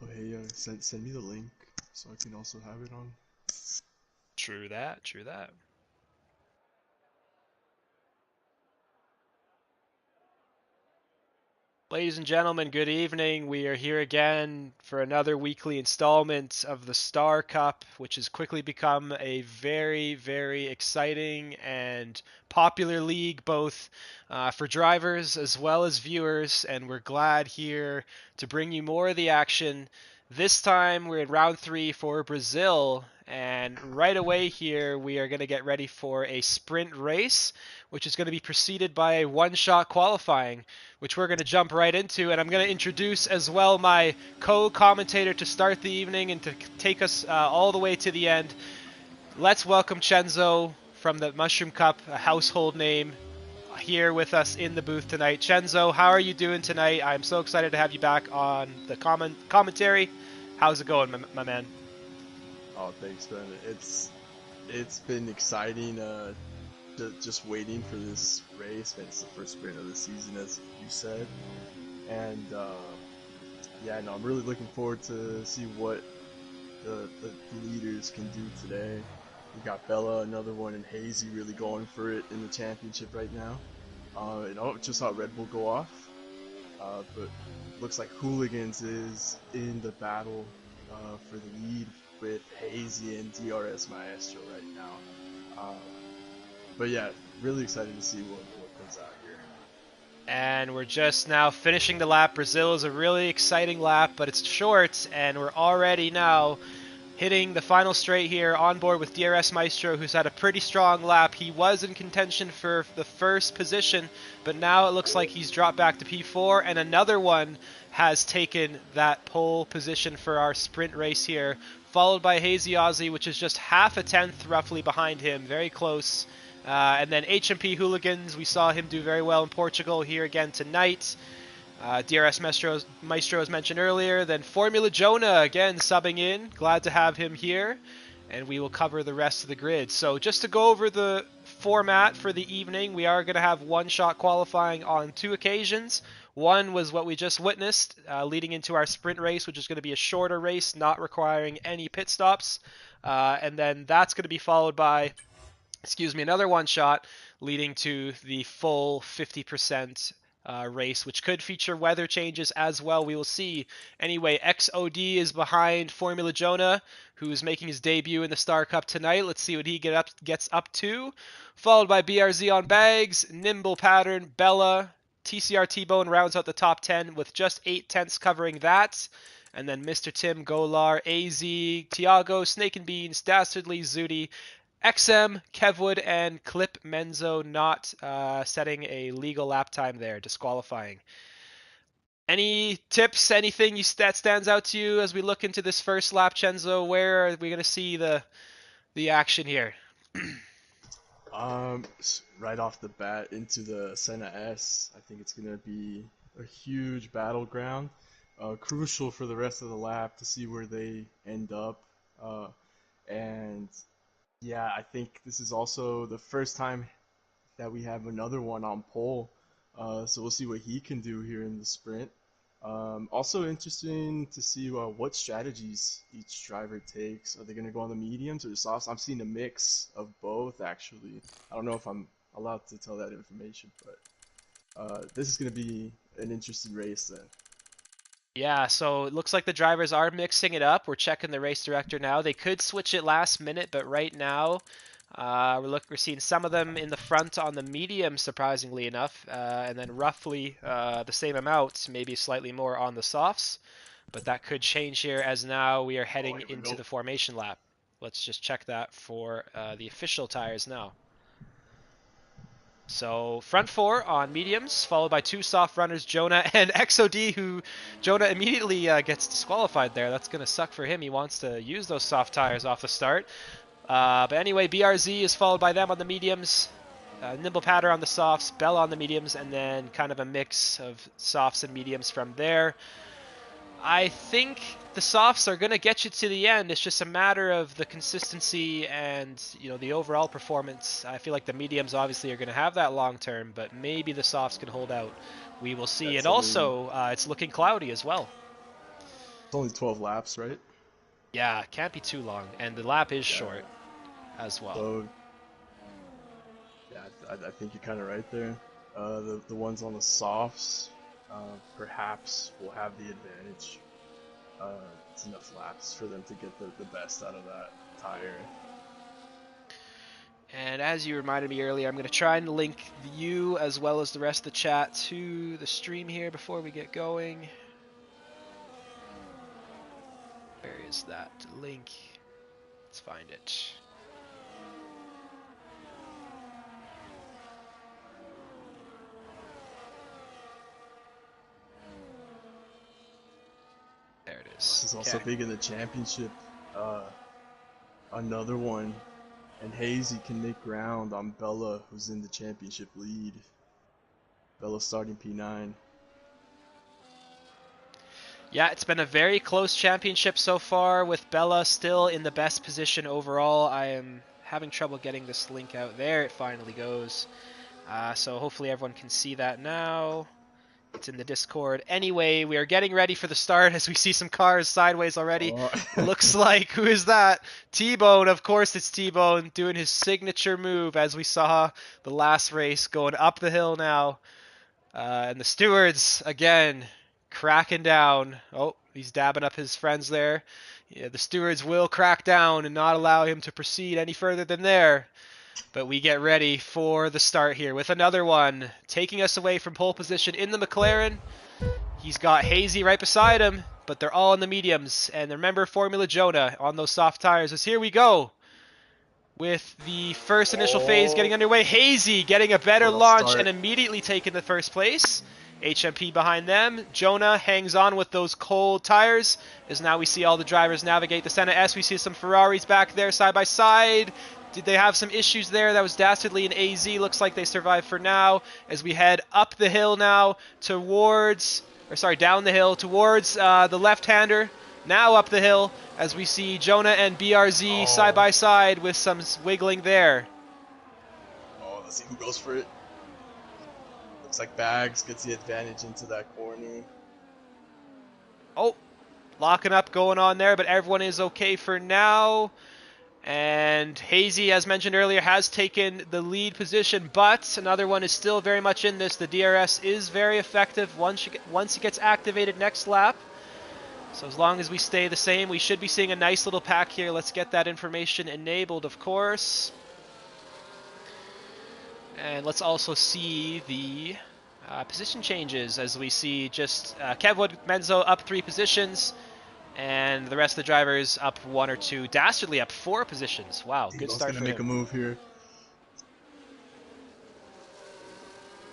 Oh hey, send me the link so I can also have it on. True that, true that. Ladies and gentlemen, good evening. We are here again for another weekly installment of the Star Cup, which has quickly become a very, very exciting and popular league, both for drivers as well as viewers. And we're glad here to bring you more of the action. This time we're in round three for Brazil, and right away here we are going to get ready for a sprint race, which is going to be preceded by a one-shot qualifying, which we're going to jump right into. And I'm going to introduce as well my co-commentator to start the evening and to take us all the way to the end. Let's welcome Chenzo from the Mushroom Cup, a household name, here with us in the booth tonight. Chenzo, how are you doing tonight? I'm so excited to have you back on the commentary. How's it going, my man? Oh, thanks, man. It's been exciting. Just waiting for this race. Man, it's the first sprint of the season, as you said, and yeah, no, I'm really looking forward to see what the leaders can do today. We got Bella, another one, and Hazy really going for it in the championship right now. Just saw Red Bull go off, but looks like Hooligans is in the battle for the lead with Hazy and DRS Maestro right now. Um, but yeah, really excited to see what comes out here. And we're just now finishing the lap. Brazil is a really exciting lap, but it's short, and we're already now hitting the final straight here on board with DRS Maestro, who's had a pretty strong lap. He was in contention for the first position, but now it looks like he's dropped back to P4, and another one has taken that pole position for our sprint race here, followed by Hazy Aussie, which is just half a tenth roughly behind him, very close. And then HMP Hooligans, we saw him do very well in Portugal here again tonight. DRS Maestro, as mentioned earlier. Then Formula Jonah, again, subbing in. Glad to have him here. And we will cover the rest of the grid. So just to go over the format for the evening, we are going to have one-shot qualifying on two occasions. One was what we just witnessed, leading into our sprint race, which is going to be a shorter race, not requiring any pit stops. And then that's going to be followed by, another one shot leading to the full 50% race, which could feature weather changes as well. We will see. Anyway, XOD is behind Formula Jonah, who's making his debut in the Star Cup tonight. Let's see what he gets up to. Followed by BRZ on bags, Nimble Pattern, Bella, TCR T-Bone rounds out the top 10 with just 8 tenths covering that. And then Mr. Tim, Golar, AZ, Tiago, Snake and Beans, Dastardly, Zudi, XM, Kevwood, and Clip Menzo not setting a legal lap time there, disqualifying. Any tips, anything that stands out to you as we look into this first lap, Chenzo? Where are we going to see the action here? Right off the bat into the Senna S, I think it's gonna be a huge battleground. Crucial for the rest of the lap to see where they end up. And yeah, I think this is also the first time that we have another one on pole. So we'll see what he can do here in the sprint. Also interesting to see what strategies each driver takes. Are they going to go on the mediums or the softs? I'm seeing a mix of both, actually. I don't know if I'm allowed to tell that information, but this is going to be an interesting race then. Yeah, so it looks like the drivers are mixing it up. We're checking the race director now. They could switch it last minute, but right now we're seeing some of them in the front on the medium, surprisingly enough, and then roughly the same amount, maybe slightly more on the softs. But that could change here as now we are Oh, heading here we into go. the formation lap. Let's just check that for the official tires now. So front four on mediums, followed by two soft runners, Jonah and XOD, who Jonah immediately gets disqualified there. That's going to suck for him. He wants to use those soft tires off the start. But anyway, BRZ is followed by them on the mediums, Nimble Patter on the softs, Bella on the mediums, and then kind of a mix of softs and mediums from there. I think the softs are going to get you to the end. It's just a matter of the consistency and the overall performance. I feel like the mediums obviously are going to have that long term, but maybe the softs can hold out. We will see. That's And a maybe. also, it's looking cloudy as well. It's only 12 laps, right? Yeah, can't be too long, and the lap is Yeah. short as well. So, yeah, I think you're kind of right there. The ones on the softs, perhaps will have the advantage. It's enough laps for them to get the best out of that tire. And as you reminded me earlier, I'm going to try and link you as well as the rest of the chat to the stream here before we get going. Where is that link? Let's find it. There it is. This is also big in the championship. Another one, and Hazy can make ground on Bella, who's in the championship lead. Bella starting P9. Yeah, it's been a very close championship so far, with Bella still in the best position overall. I am having trouble getting this link out. There it finally goes. So hopefully everyone can see that now. It's in the Discord. Anyway, we are getting ready for the start as we see some cars sideways already. Oh. Looks like, who is that? T-Bone, of course it's T-Bone, doing his signature move as we saw the last race, going up the hill now. And the stewards, again, cracking down. Oh, he's dabbing up his friends there. Yeah, the stewards will crack down and not allow him to proceed any further than there. But we get ready for the start here with another one, taking us away from pole position in the McLaren. He's got Hazy right beside him, but they're all in the mediums. And remember Formula Jonah on those soft tires. As here we go with the first initial phase getting underway. Hazy getting a better launch and immediately taking the first place. HMP behind them. Jonah hangs on with those cold tires as now we see all the drivers navigate the Senna S. We see some Ferraris back there side by side. Did they have some issues there? That was Dastardly and AZ. Looks like they survived for now as we head up the hill now towards, or sorry, down the hill towards the left-hander. Now up the hill as we see Jonah and BRZ side by side with some wiggling there. Oh, let's see who goes for it. Looks like Bags gets the advantage into that corner. Oh, locking up going on there, but everyone is okay for now. And Hazy, as mentioned earlier, has taken the lead position, but another one is still very much in this. The DRS is very effective once it gets activated next lap. So as long as we stay the same, we should be seeing a nice little pack here. Let's get that information enabled, of course. And let's also see the position changes as we see just Kevwood Menzo up 3 positions. And the rest of the drivers up 1 or 2. Dastardly up 4 positions. Wow, good start for him. Make a move here.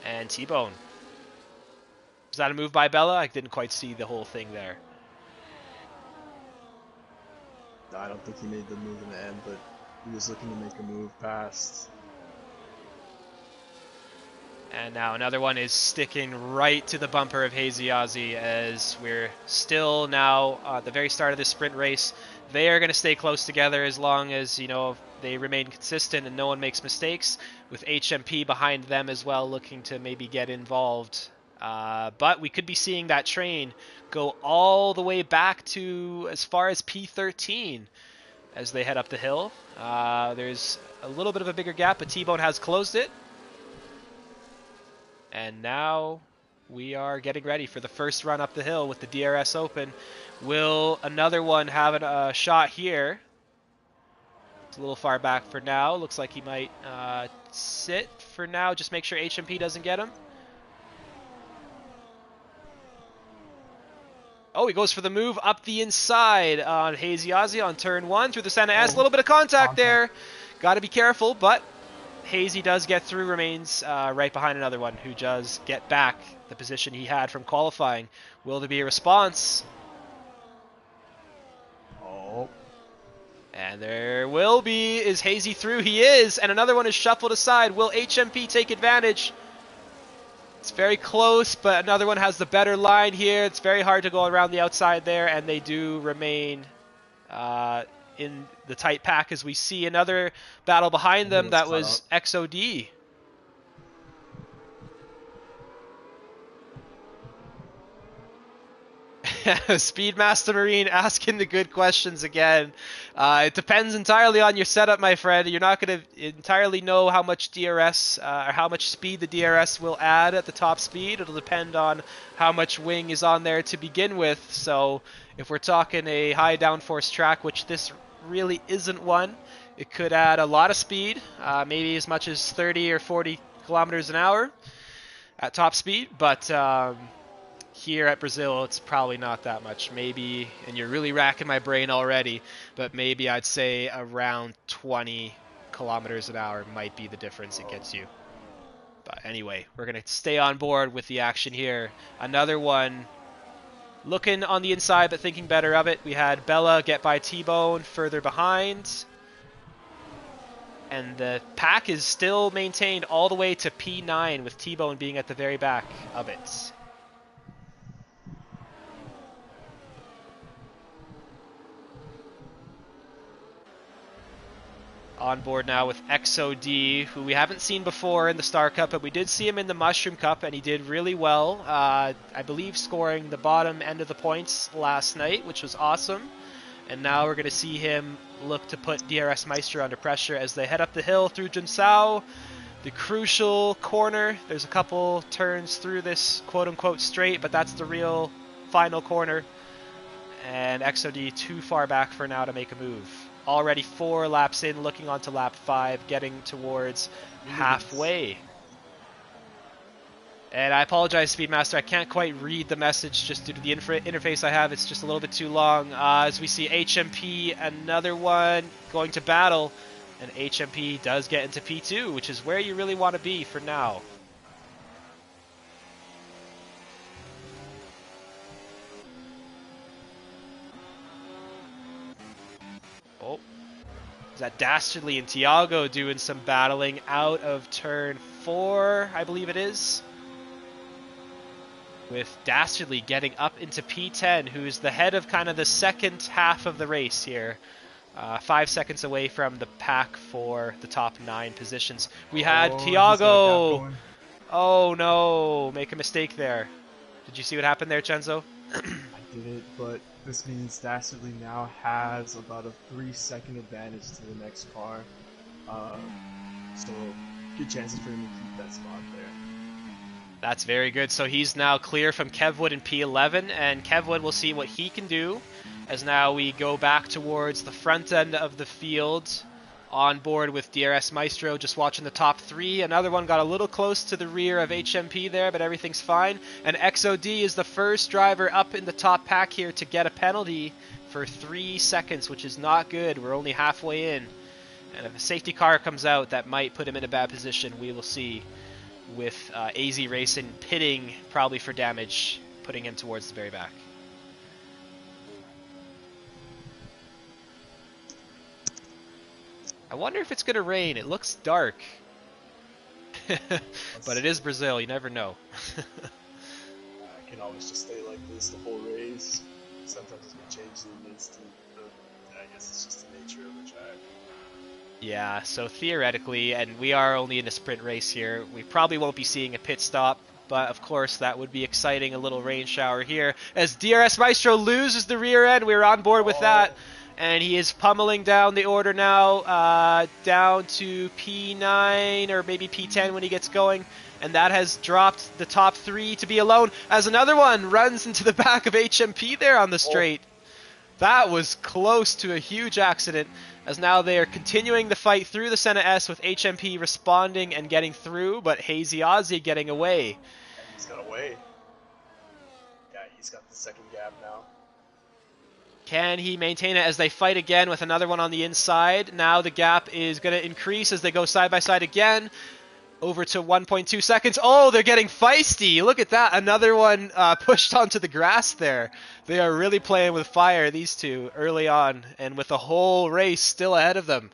And T-Bone. Was that a move by Bella? I didn't quite see the whole thing there. No, I don't think he made the move in the end, but he was looking to make a move past. And now another one is sticking right to the bumper of Hazy Ozzy as we're still now at the very start of this sprint race. They are going to stay close together as long as, you know, they remain consistent and no one makes mistakes, with HMP behind them as well looking to maybe get involved. But we could be seeing that train go all the way back to as far as P13 as they head up the hill. There's a little bit of a bigger gap, but T-Bone has closed it. And now we are getting ready for the first run up the hill with the DRS open. Will another one have a shot here? It's a little far back for now. Looks like he might sit for now. Just make sure HMP doesn't get him. Oh, he goes for the move up the inside on Hazy Ozzy on turn 1 through the Senna S. A little bit of contact there. Got to be careful, but Hazy does get through, remains right behind another one who does get back the position he had from qualifying. Will there be a response? Oh. And there will be. Is Hazy through? He is. And another one is shuffled aside. Will HMP take advantage? It's very close, but another one has the better line here. It's very hard to go around the outside there, and they do remain in the tight pack as we see another battle behind them. That was XOD. Speedmaster Marine asking the good questions again. It depends entirely on your setup, my friend. You're not going to entirely know how much DRS or how much speed the DRS will add at the top speed. It'll depend on how much wing is on there to begin with. So if we're talking a high downforce track, which this really isn't one, it could add a lot of speed, maybe as much as 30 or 40 kilometers an hour at top speed, but here at Brazil, it's probably not that much. Maybe, and you're really racking my brain already, but maybe I'd say around 20 kilometers an hour might be the difference it gets you. But anyway, we're going to stay on board with the action here. Another one looking on the inside, but thinking better of it. We had Bella get by T-Bone further behind. And the pack is still maintained all the way to P9, with T-Bone being at the very back of it. On board now with XOD, who we haven't seen before in the Star Cup, but we did see him in the Mushroom Cup, and he did really well. I believe scoring the bottom end of the points last night, which was awesome. And now we're going to see him look to put DRS Maestro under pressure as they head up the hill through Junsao. The crucial corner. There's a couple turns through this quote-unquote straight, but that's the real final corner. And XOD too far back for now to make a move. Already 4 laps in, looking onto lap 5, getting towards halfway. And I apologize, Speedmaster, I can't quite read the message just due to the interface I have. It's just a little bit too long. As we see HMP, another one going to battle. And HMP does get into P2, which is where you really want to be for now. Oh, is that Dastardly and Tiago doing some battling out of turn 4, I believe it is. With Dastardly getting up into P10, who's the head of kind of the second half of the race here. 5 seconds away from the pack for the top 9 positions. We had Tiago. Oh no, make a mistake there. Did you see what happened there, Chenzo? I did it, but this means Dastardly now has about a 3-second advantage to the next car. So good chances for him to keep that spot there. That's very good. So he's now clear from Kevwood in P11, and Kevwood will see what he can do as now we go back towards the front end of the field. On board with DRS Maestro, just watching the top 3. Another one got a little close to the rear of HMP there, but everything's fine. And XOD is the first driver up in the top pack here to get a penalty for 3 seconds, which is not good. We're only halfway in. And if a safety car comes out, that might put him in a bad position. We will see, with AZ Racing pitting probably for damage, putting him towards the very back. I wonder if it's going to rain. It looks dark. But it is Brazil. You never know. I can always just stay like this the whole race. Sometimes it's going to change the instant. I guess it's just the nature of the track. Yeah, so theoretically, and we are only in a sprint race here, we probably won't be seeing a pit stop. But of course, that would be exciting. A little rain shower here. As DRS Maestro loses the rear end. We're on board with that. And he is pummeling down the order now, down to P9 or maybe P10 when he gets going. And that has dropped the top 3 to be alone as another one runs into the back of HMP there on the straight. That was close to a huge accident, as now they are continuing the fight through the Senna S with HMP responding and getting through, but Hazy Ozzy getting away. He's got away. Yeah, he's got the second gap now. Can he maintain it as they fight again with another one on the inside? Now the gap is going to increase as they go side by side again. Over to 1.2 seconds. Oh, they're getting feisty. Look at that. Another one pushed onto the grass there. They are really playing with fire, these two, early on. And with the whole race still ahead of them.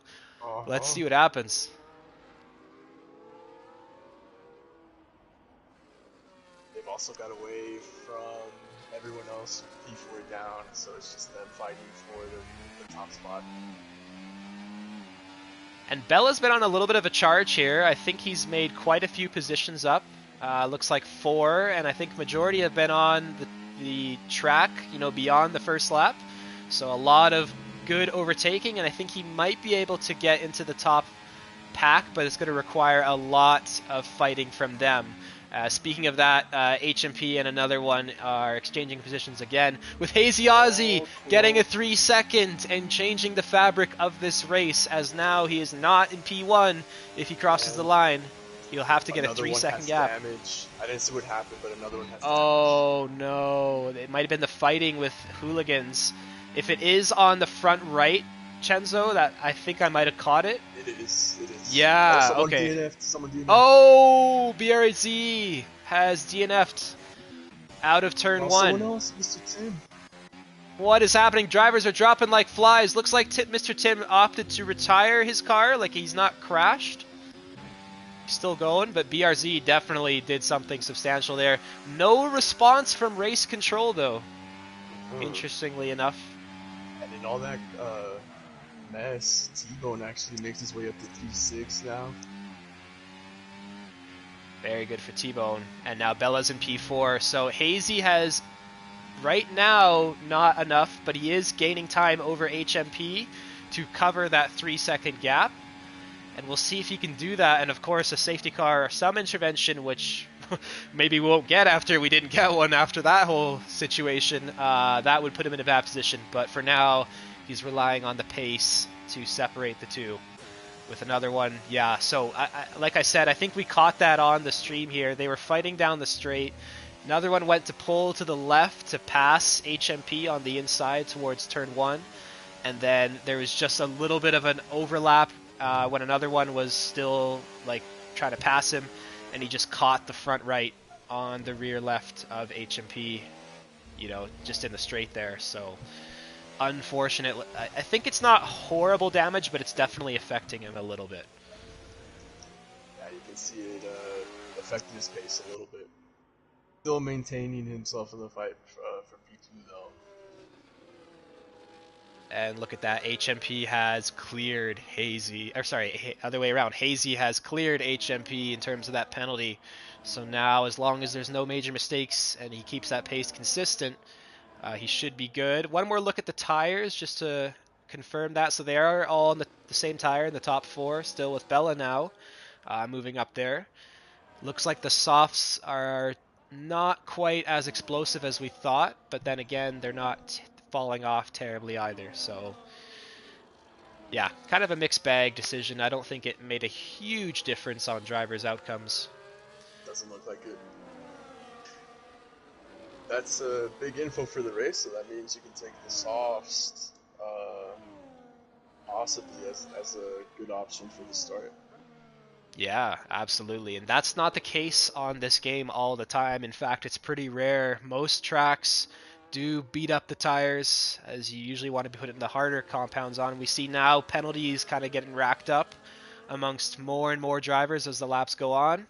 Let's see what happens. They've also got away from everyone else P4 down, so it's just them fighting for the top spot. And Bella's been on a little bit of a charge here. I think he's made quite a few positions up. Looks like 4, and I think majority have been on the track, you know, beyond the first lap. So a lot of good overtaking, and I think he might be able to get into the top pack, but it's going to require a lot of fighting from them. Speaking of that, HMP and another one are exchanging positions again, with Hazy Ozzy cool. getting a 3 second and changing the fabric of this race, as now he is not in P1. If he crosses the line, he'll have to get a 3 second gap. Damage. I didn't see what happened, but another one has Oh no, it might have been the fighting with hooligans. If it is on the front right, Chenzo, that I think I might have caught it. It is. Yeah, someone okay. Someone DNF'd. Oh, BRZ has DNF'd out of turn 1. Someone else, Mr. Tim. What is happening? Drivers are dropping like flies. Looks like Mr. Tim opted to retire his car, like he's not crashed. He's still going, but BRZ definitely did something substantial there. No response from race control, though. Interestingly enough. And in all that mess, T-Bone actually makes his way up to P6 now. Very good for T-Bone. And now Bella's in P4. So Hazy has, right now, not enough, but he is gaining time over HMP to cover that 3 second gap. And we'll see if he can do that. And of course, a safety car or some intervention, which maybe we won't get after we didn't get one after that whole situation. That would put him in a bad position. But for now, he's relying on the pace to separate the two. With another one, yeah. So, like I said, I think we caught that on the stream here. They were fighting down the straight. Another one went to pull to the left to pass HMP on the inside towards turn 1. And then there was just a little bit of an overlap when another one was still like trying to pass him, and he just caught the front right on the rear left of HMP, you know, just in the straight there. So unfortunate. I think it's not horrible damage, but it's definitely affecting him a little bit. Yeah, you can see it affecting his pace a little bit. Still maintaining himself in the fight for P2 though. And look at that, HMP has cleared Hazy, or sorry, other way around. Hazy has cleared HMP in terms of that penalty. So now, as long as there's no major mistakes and he keeps that pace consistent, he should be good. One more look at the tires just to confirm that. So they are all on the same tire in the top 4, still with Bella now moving up there. Looks like the softs are not quite as explosive as we thought, but then again, they're not falling off terribly either. So yeah, kind of a mixed bag decision. I don't think it made a huge difference on drivers' outcomes. Doesn't look like it. That's a big info for the race, so that means you can take the softs possibly as a good option for the start. Yeah, absolutely. And that's not the case on this game all the time. In fact, it's pretty rare. Most tracks do beat up the tires, as you usually want to be putting the harder compounds on. We see now penalties kind of getting racked up amongst more and more drivers as the laps go on,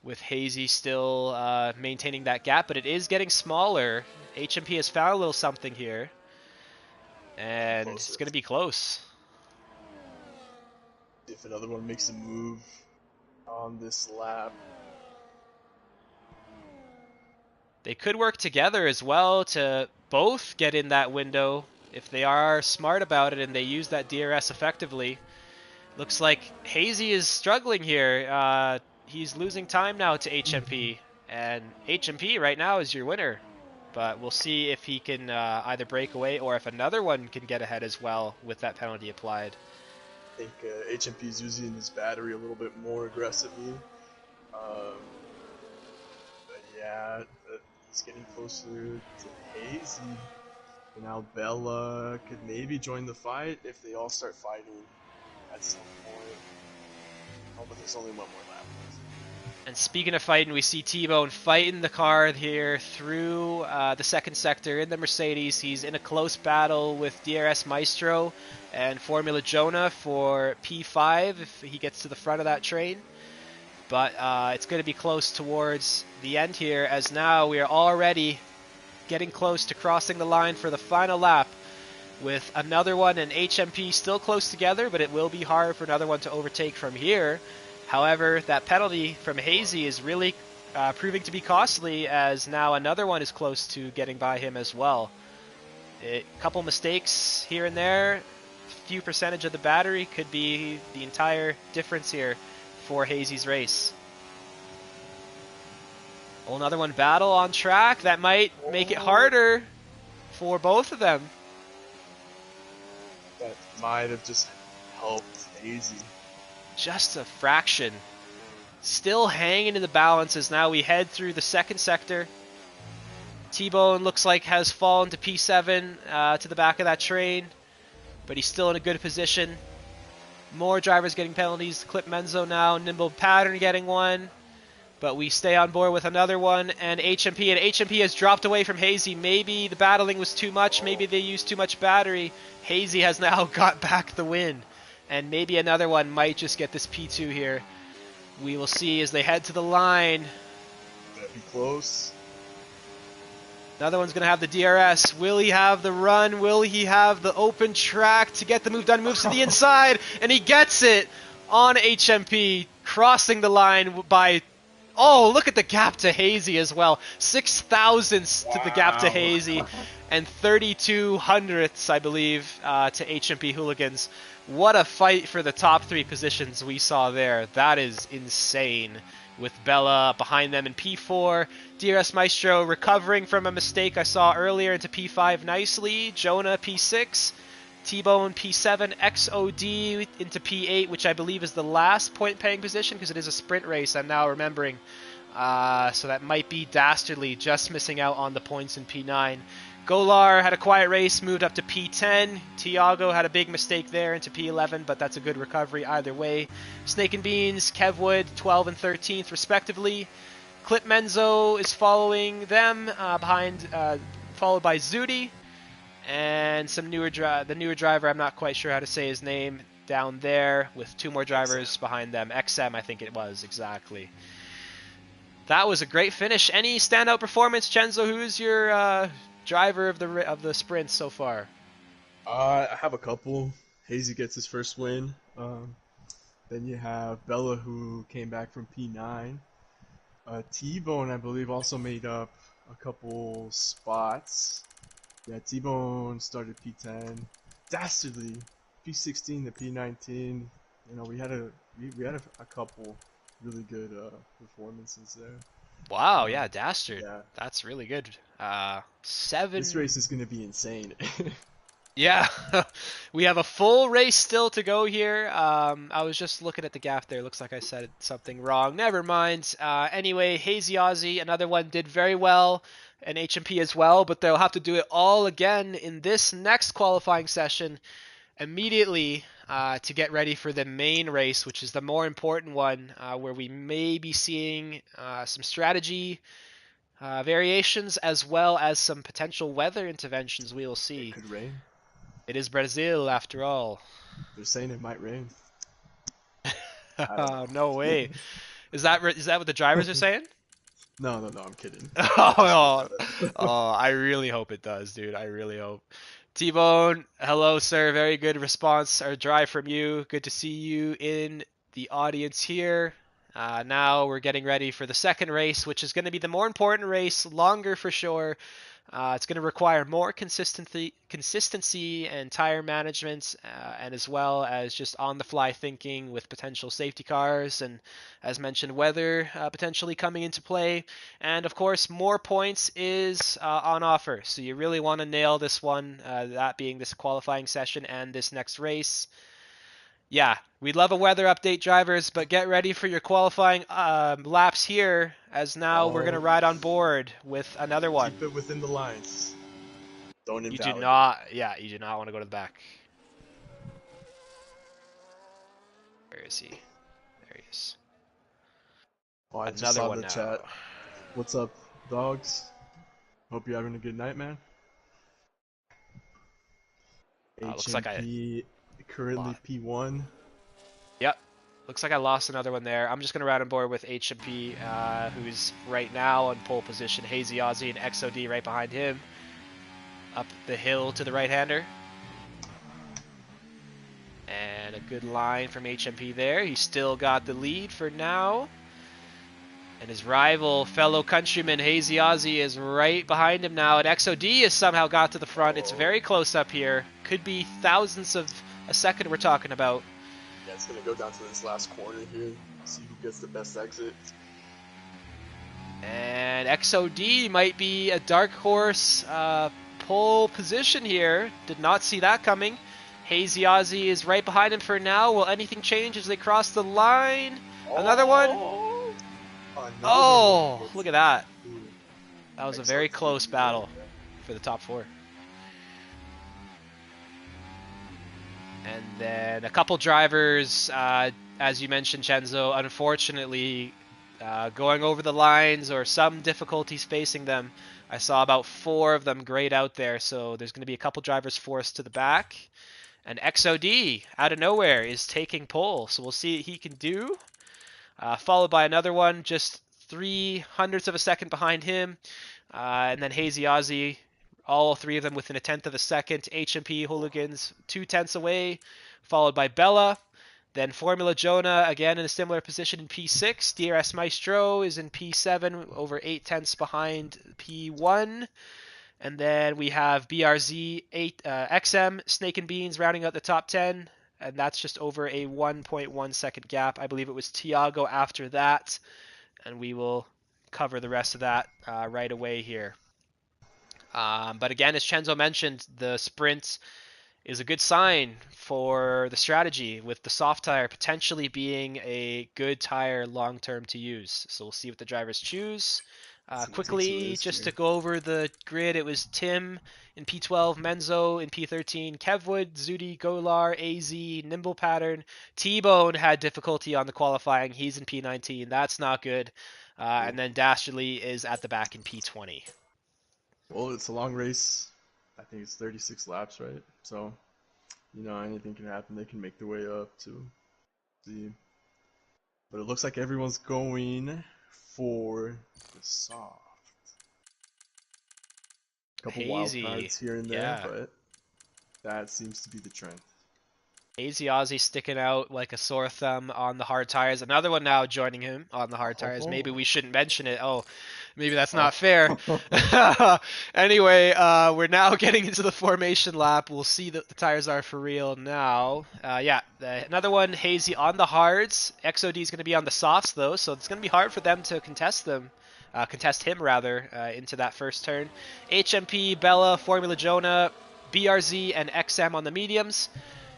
with Hazy still maintaining that gap, but it is getting smaller. HMP has found a little something here, and it's going to be close. If another one makes a move on this lap, they could work together as well to both get in that window if they are smart about it and they use that DRS effectively. Looks like Hazy is struggling here. He's losing time now to HMP, and HMP right now is your winner. But we'll see if he can either break away or if another one can get ahead as well with that penalty applied. I think HMP is using his battery a little bit more aggressively. But yeah, he's getting closer to Hazy. And now Bella could maybe join the fight if they all start fighting at some point. Oh, but there's only one more lap. And speaking of fighting, we see T-Bone fighting the car here through the second sector in the Mercedes. He's in a close battle with DRS Maestro and Formula Jonah for P5 if he gets to the front of that train. But it's going to be close towards the end here, as now we are already getting close to crossing the line for the final lap, with another one and HMP still close together, but it will be hard for another one to overtake from here. However, that penalty from Hazy is really proving to be costly, as now another one is close to getting by him as well. A couple mistakes here and there, few percentage of the battery could be the entire difference here for Hazy's race. Oh, another one battle on track. That might make it harder for both of them. That might have just helped Hazy. Just a fraction. Still hanging in the balance as now we head through the second sector. T-Bone looks like has fallen to P7 to the back of that train, but he's still in a good position. More drivers getting penalties. Clip Menzo now, Nimble Pattern getting one, but we stay on board with another one, and HMP has dropped away from Hazy. Maybe the battling was too much, maybe they used too much battery. Hazy has now got back the win, and maybe another one might just get this P2 here. We will see as they head to the line. That'd be close. Another one's going to have the DRS. Will he have the run? Will he have the open track to get the move done? Moves to the inside, and he gets it on HMP, crossing the line by... Oh, look at the gap to Hazy as well. 6,000ths to the gap to Hazy, and 3,200ths, I believe, to HMP Hooligans. What a fight for the top three positions we saw there. That is insane. With Bella behind them in P4. DRS Maestro recovering from a mistake I saw earlier into P5 nicely. Jonah P6. T-Bone P7. XOD into P8, which I believe is the last point paying position because it is a sprint race, I'm now remembering. So that might be Dastardly just missing out on the points in P9. Golar had a quiet race, moved up to P10. Tiago had a big mistake there into P11, but that's a good recovery either way. Snake and Beans, Kevwood, 12 and 13th respectively. Clip Menzo is following them, followed by Zudi. And some the newer driver, I'm not quite sure how to say his name, down there with two more drivers behind them. XM, I think it was, exactly. That was a great finish. Any standout performance, Chenzo? Who's your... driver of the sprint so far? I have a couple. Hazy gets his first win. Then you have Bella, who came back from P9. T-Bone, I believe, also made up a couple spots. Yeah, T-Bone started P10. Dastardly, P16 to P19. You know, we had a couple really good performances there. Wow, yeah, Dastard. Yeah. That's really good. 7. This race is going to be insane. Yeah, we have a full race still to go here. I was just looking at the gap there. Looks like I said something wrong. Never mind. Anyway, Hazy Aussie, another one, did very well, and HMP as well, but they'll have to do it all again in this next qualifying session immediately to get ready for the main race, which is the more important one, where we may be seeing some strategy variations as well as some potential weather interventions. We will see. It could rain. It is Brazil, after all. They're saying it might rain. No way. Is that what the drivers are saying? No, I'm kidding. Oh, I really hope it does, dude. I really hope. T-Bone, hello, sir. Very good response or drive from you. Good to see you in the audience here. Now we're getting ready for the second race, which is going to be the more important race, longer for sure. It's going to require more consistency and tire management, and as well as just on-the-fly thinking with potential safety cars and, as mentioned, weather potentially coming into play. And, of course, more points is on offer. So you really want to nail this one, that being this qualifying session and this next race. Yeah, we'd love a weather update, drivers, but get ready for your qualifying laps here, as now we're going to ride on board with another one. Keep it within the lines. Don't invalidate. You do not want to go to the back. Where is he? There he is. Oh, I just saw the chat. What's up, dogs? Hope you're having a good night, man. Looks like currently P1. Yep. Looks like I lost another one there. I'm just going to ride on board with HMP, who's right now on pole position. Hazy Aussie and XOD right behind him. Up the hill to the right-hander. And a good line from HMP there. He's still got the lead for now. And his rival, fellow countryman Hazy Ozzy, is right behind him now. And XOD has somehow got to the front. It's very close up here. Could be thousandths of a second we're talking about. Yeah, it's going to go down to this last corner here. See who gets the best exit. And XOD might be a dark horse pole position here. Did not see that coming. Hazy Ozzy is right behind him for now. Will anything change as they cross the line? Another one? Oh, look at that. That was a very close battle for the top 4. And then a couple drivers, as you mentioned, Chenzo, unfortunately going over the lines or some difficulties facing them. I saw about 4 of them grayed out there, so there's going to be a couple drivers forced to the back. And XOD, out of nowhere, is taking pole, so we'll see what he can do. Followed by another one, just 0.03 of a second behind him. And then Hazy Ozzy, all 3 of them within 1/10 of a second. HMP Hooligans 0.2 away, followed by Bella. Then Formula Jonah, again in a similar position in P6. DRS Maestro is in P7, over 0.8 behind P1. And then we have BRZ, XM, Snake and Beans rounding out the top 10. And that's just over a 1.1 second gap. I believe it was Tiago after that. And we will cover the rest of that right away here. But again, as Chenzo mentioned, the sprint is a good sign for the strategy, with the soft tire potentially being a good tire long-term to use. So we'll see what the drivers choose. Quickly, just to go over the grid, it was Tim in P12, Menzo in P13, Kevwood, Zudi, Golar, AZ, Nimble Pattern. T-Bone had difficulty on the qualifying. He's in P19. That's not good. And then Dastardly is at the back in P20. Well, it's a long race. I think it's 36 laps, right? So, anything can happen. They can make their way up to see. But it looks like everyone's going for the soft. A couple wild cards here and there, but that seems to be the trend. Hazy Ozzy sticking out like a sore thumb on the hard tires. Another one now joining him on the hard tires. Maybe we shouldn't mention it. Oh, maybe that's not fair. Anyway, we're now getting into the formation lap. We'll see that the tires are for real now. Another one, Hazy on the hards. XOD is going to be on the softs, though, so it's going to be hard for them to contest him, into that first turn. HMP, Bella, Formula Jonah, BRZ, and XM on the mediums.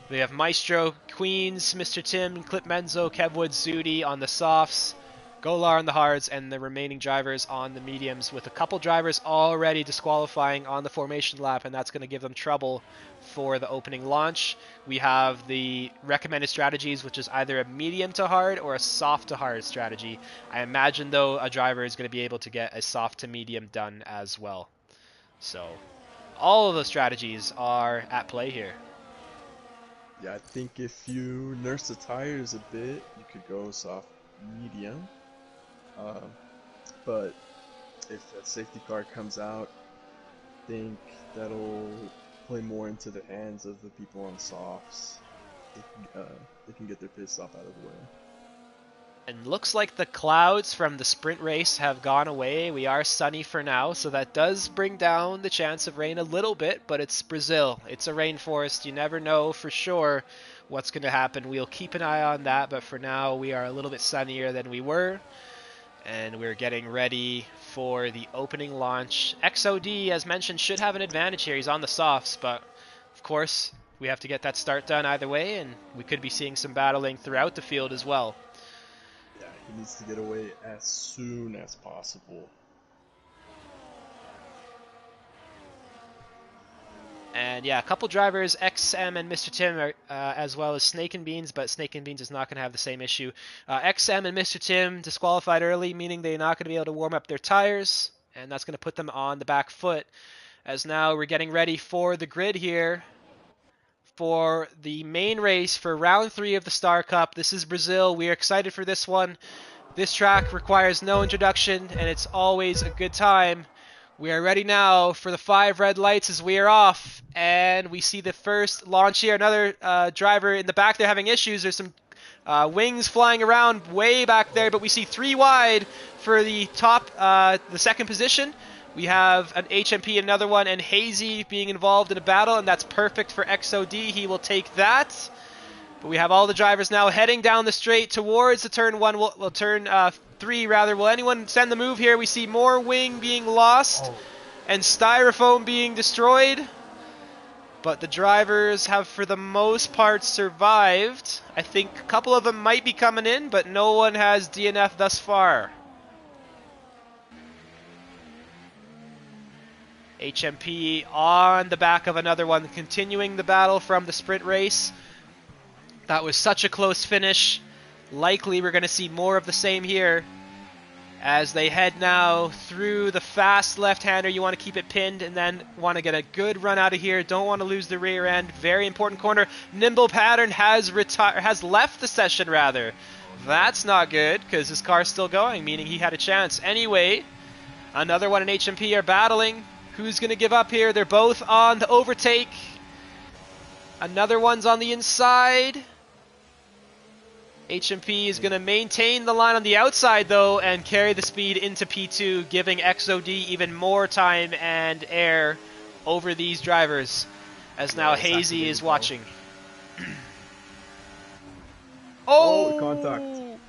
We have Maestro, Queens, Mr. Tim, Clip Menzo, Kevwood, Zudi on the softs, Golar on the hards, and the remaining drivers on the mediums, with a couple drivers already disqualifying on the formation lap, and that's going to give them trouble for the opening launch. We have the recommended strategies, which is either a medium to hard or a soft to hard strategy. I imagine, though, a driver is going to be able to get a soft to medium done as well. So all of those strategies are at play here. Yeah, I think if you nurse the tires a bit, you could go soft medium. But if that safety car comes out, I think that'll play more into the hands of the people on softs. They can get their pit stop out of the way. And looks like the clouds from the sprint race have gone away. We are sunny for now, so that does bring down the chance of rain a little bit, but it's Brazil. It's a rainforest. You never know for sure what's going to happen. We'll keep an eye on that, but for now we are a little bit sunnier than we were. And we're getting ready for the opening launch. XOD, as mentioned, should have an advantage here. He's on the softs, but of course we have to get that start done either way, and we could be seeing some battling throughout the field as well. He needs to get away as soon as possible. And yeah, a couple drivers, XM and Mr. Tim, are, as well as Snake and Beans, but Snake and Beans is not going to have the same issue. XM and Mr. Tim disqualified early, meaning they're not going to be able to warm up their tires, and that's going to put them on the back foot. As now we're getting ready for the grid here for the main race for round 3 of the Star Cup. This is Brazil. We are excited for this one. This track requires no introduction, and it's always a good time. We are ready now for the 5 red lights as we are off, and we see the first launch here. Another driver in the back, they're having issues. There's some Wings flying around way back there, but we see 3 wide for the top, the second position. We have an HMP, another one, and Hazy being involved in a battle, and that's perfect for XOD. He will take that. But we have all the drivers now heading down the straight towards the turn 1, well, turn 3 rather. Will anyone send the move here? We see more wing being lost and styrofoam being destroyed. But the drivers have, for the most part, survived. I think a couple of them might be coming in, but no one has DNF thus far. HMP on the back of another one, continuing the battle from the sprint race. That was such a close finish. Likely we're going to see more of the same here as they head now through the fast left-hander. You want to keep it pinned and then want to get a good run out of here. Don't want to lose the rear end. Very important corner. Nimble Pattern has left the session, rather. That's not good because his car's still going, meaning he had a chance. Anyway, another one and HMP are battling. Who's going to give up here? They're both on the overtake. Another one's on the inside. HMP is going to maintain the line on the outside, though, and carry the speed into P2, giving XOD even more time and air over these drivers, as now Hazy is watching. Oh! Contact.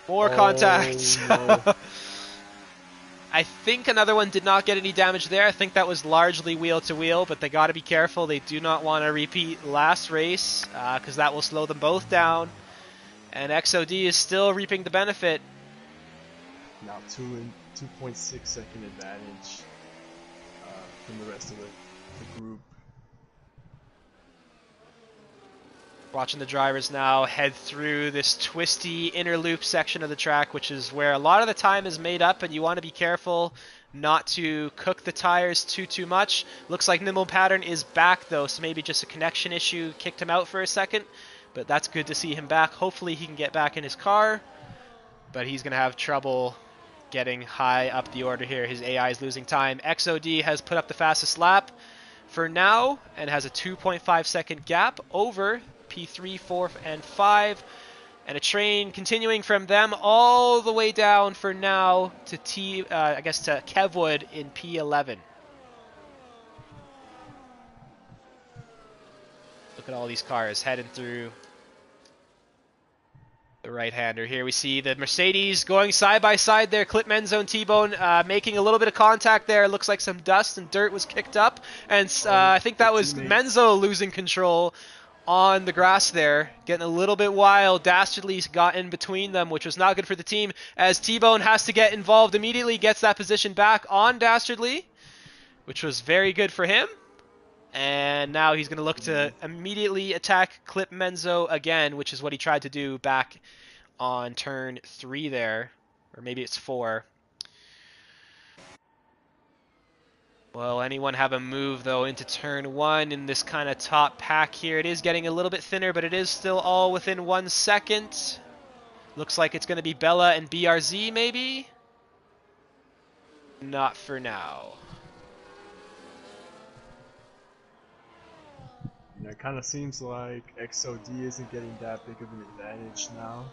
More contact. No. I think another one did not get any damage there. I think that was largely wheel-to-wheel, but they got to be careful. They do not want to repeat last race, because that will slow them both down. And XOD is still reaping the benefit. Now 2.6 second advantage from the rest of the group. Watching the drivers now head through this twisty inner loop section of the track, which is where a lot of the time is made up, and you want to be careful not to cook the tires too much. Looks like Nimble Pattern is back, though, so maybe just a connection issue kicked him out for a second, but that's good to see him back. Hopefully he can get back in his car, but he's going to have trouble getting high up the order here. His AI is losing time. XOD has put up the fastest lap for now and has a 2.5 second gap over P3, 4, and 5, and a train continuing from them all the way down for now to to Kevwood in P11. Look at all these cars heading through the right-hander. Here we see the Mercedes going side by side there. Clip Menzo and T-Bone making a little bit of contact there. Looks like some dust and dirt was kicked up, and I think that was Menzo losing control on the grass there, getting a little bit wild. Dastardly got in between them, which was not good for the team, as T-Bone has to get involved immediately, gets that position back on Dastardly, which was very good for him. And now he's going to look to immediately attack Clip Menzo again, which is what he tried to do back on turn 3 there, or maybe it's 4. Will anyone have a move, though, into turn 1 in this kind of top pack here? It is getting a little bit thinner, but it is still all within 1 second. Looks like it's going to be Bella and BRZ, maybe? Not for now. Yeah, it kind of seems like XOD isn't getting that big of an advantage now.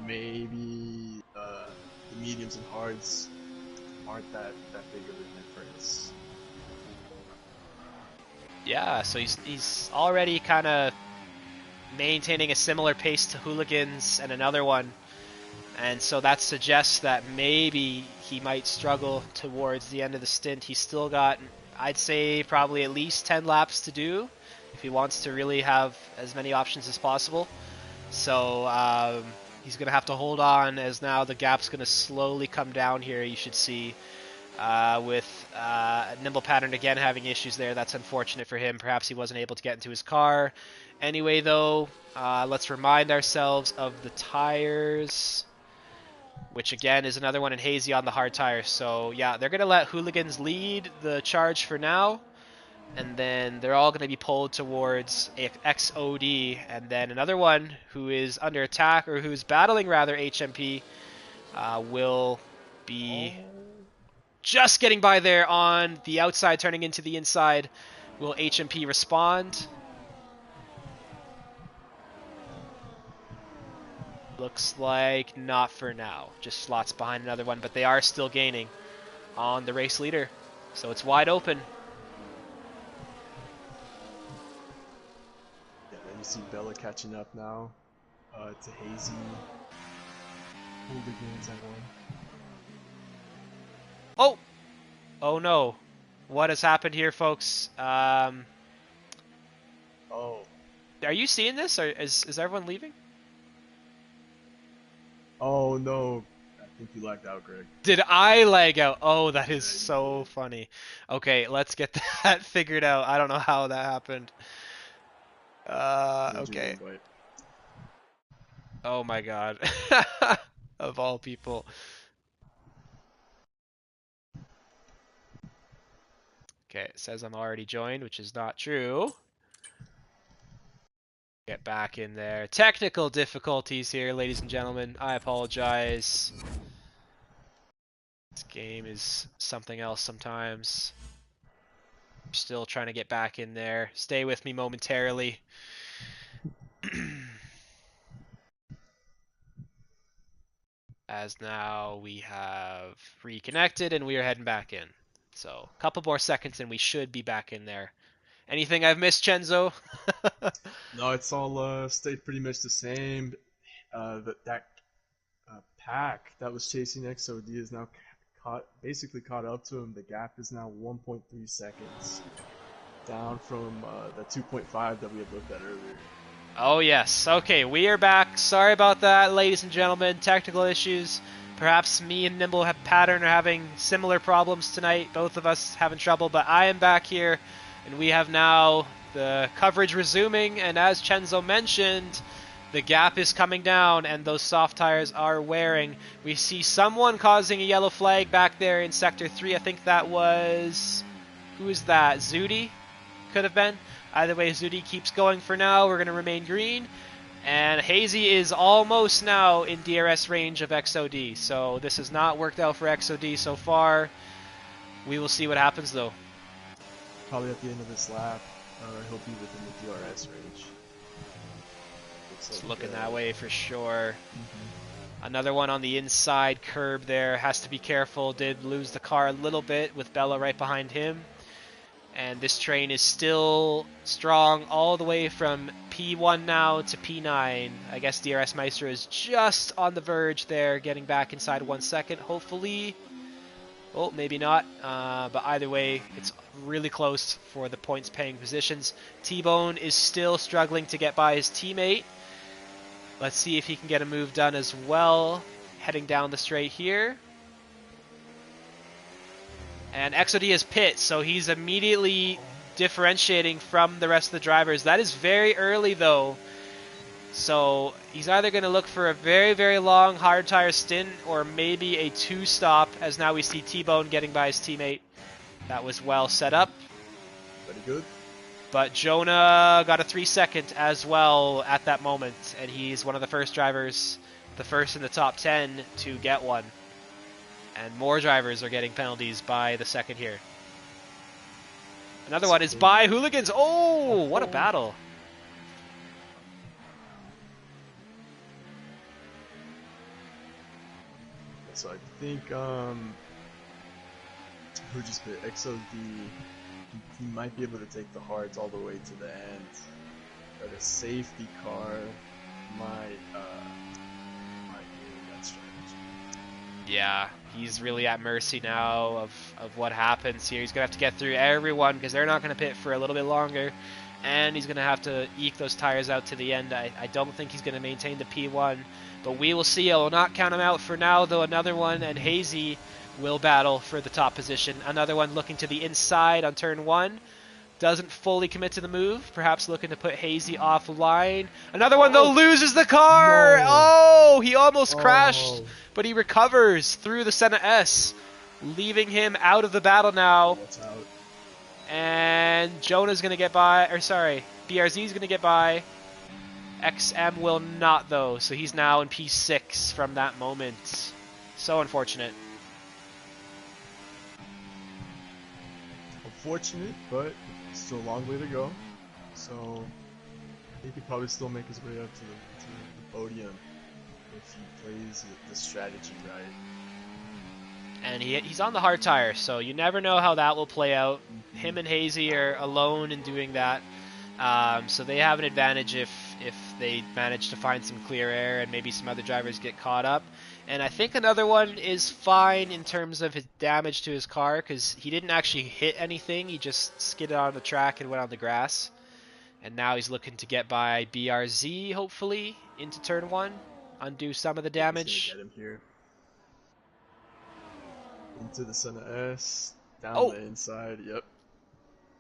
Maybe the mediums and hards aren't that big of a difference. Yeah, so he's already kind of maintaining a similar pace to Hooligans and another one, and so that suggests that maybe he might struggle towards the end of the stint. He's still got, I'd say, probably at least 10 laps to do if he wants to really have as many options as possible. So he's going to have to hold on, as now the gap's going to slowly come down here, you should see. With Nimble Pattern again having issues there. That's unfortunate for him. Perhaps he wasn't able to get into his car. Anyway, though, let's remind ourselves of the tires, which again is another one in Hazy on the hard tires. So yeah, they're going to let Hooligans lead the charge for now, and then they're all going to be pulled towards XOD, and then another one who is under attack, or who's battling rather HMP, will be just getting by there on the outside, turning into the inside. Will HMP respond? Looks like not for now. Just slots behind another one, but they are still gaining on the race leader. So it's wide open. Yeah, then you see Bella catching up now to Hazy. Hooligans at one. Oh! Oh no. What has happened here, folks? Oh. Are you seeing this? Or is everyone leaving? Oh no. I think you lagged out, Greg. Did I lag out? Oh, that is so funny. Okay, let's get that figured out. I don't know how that happened. Okay. Oh my god. Of all people. Okay, it says I'm already joined, which is not true. Get back in there. Technical difficulties here, ladies and gentlemen. I apologize. This game is something else sometimes. Still trying to get back in there. Stay with me momentarily. As now we have reconnected and we are heading back in. So a couple more seconds and we should be back in there. Anything I've missed, Chenzo? No, it's all stayed pretty much the same. That pack that was chasing XOD is now basically caught up to him. The gap is now 1.3 seconds, down from the 2.5 that we had looked at earlier. Oh yes, okay, we are back. Sorry about that, ladies and gentlemen. Technical issues. Perhaps me and Nimble have pattern are having similar problems tonight. Both of us having trouble, but I am back here, and we have now the coverage resuming. And as Chenzo mentioned, the gap is coming down, and those soft tires are wearing. We see someone causing a yellow flag back there in Sector 3. I think that was... who is that? Zudi? Could have been. Either way, Zudi keeps going for now. We're going to remain green. And Hazy is almost now in DRS range of XOD. So this has not worked out for XOD so far. We will see what happens, though. Probably at the end of this lap, he'll be within the DRS range. It's looking that way for sure. Another one on the inside curb there. Has to be careful. Did lose the car a little bit with Bella right behind him. And this train is still strong all the way from P1 now to P9. I guess DRS Maestro is just on the verge there, getting back inside 1 second, hopefully. Oh, maybe not. But either way, it's really close for the points paying positions. T-Bone is still struggling to get by his teammate. Let's see if he can get a move done as well. Heading down the straight here. And XOD is pit, so he's immediately differentiating from the rest of the drivers. That is very early, though. So he's either going to look for a very, very long hard tire stint or maybe a two-stop, as now we see T-Bone getting by his teammate. That was well set up. Pretty good. But Jonah got a 3-second as well at that moment, and he's one of the first drivers, the first in the top 10 to get one. And more drivers are getting penalties by the second here. Another one is by Hooligans. Oh, what a battle. So I think who just put XOD, he might be able to take the hards all the way to the end. But a safety car might ruin that strategy. Yeah, he's really at mercy now of what happens here. He's going to have to get through everyone because they're not going to pit for a little bit longer. And he's going to have to eke those tires out to the end. I don't think he's going to maintain the P1. But we will see. I will not count him out for now, though. Another one, and Hazy will battle for the top position. Another one looking to the inside on turn 1. Doesn't fully commit to the move. Perhaps looking to put Hazy offline. Another one, though, loses the car. No. Oh, he almost crashed. But he recovers through the Senna S, leaving him out of the battle now. That's out. And Jonah's going to get by, or sorry, BRZ's going to get by. XM will not, though, so he's now in P6 from that moment. So unfortunate. Unfortunate, but still a long way to go. So he could probably still make his way up to the podium. if he plays the strategy right. And he's on the hard tire, so you never know how that will play out. Him and Hazy are alone in doing that, so they have an advantage if they manage to find some clear air and maybe some other drivers get caught up. And I think another one is fine in terms of his damage to his car, because he didn't actually hit anything. He just skidded on the track and went on the grass. And now he's looking to get by BRZ, hopefully, into turn 1, undo some of the damage. He's gonna get him here. Into the center S, down the inside, yep.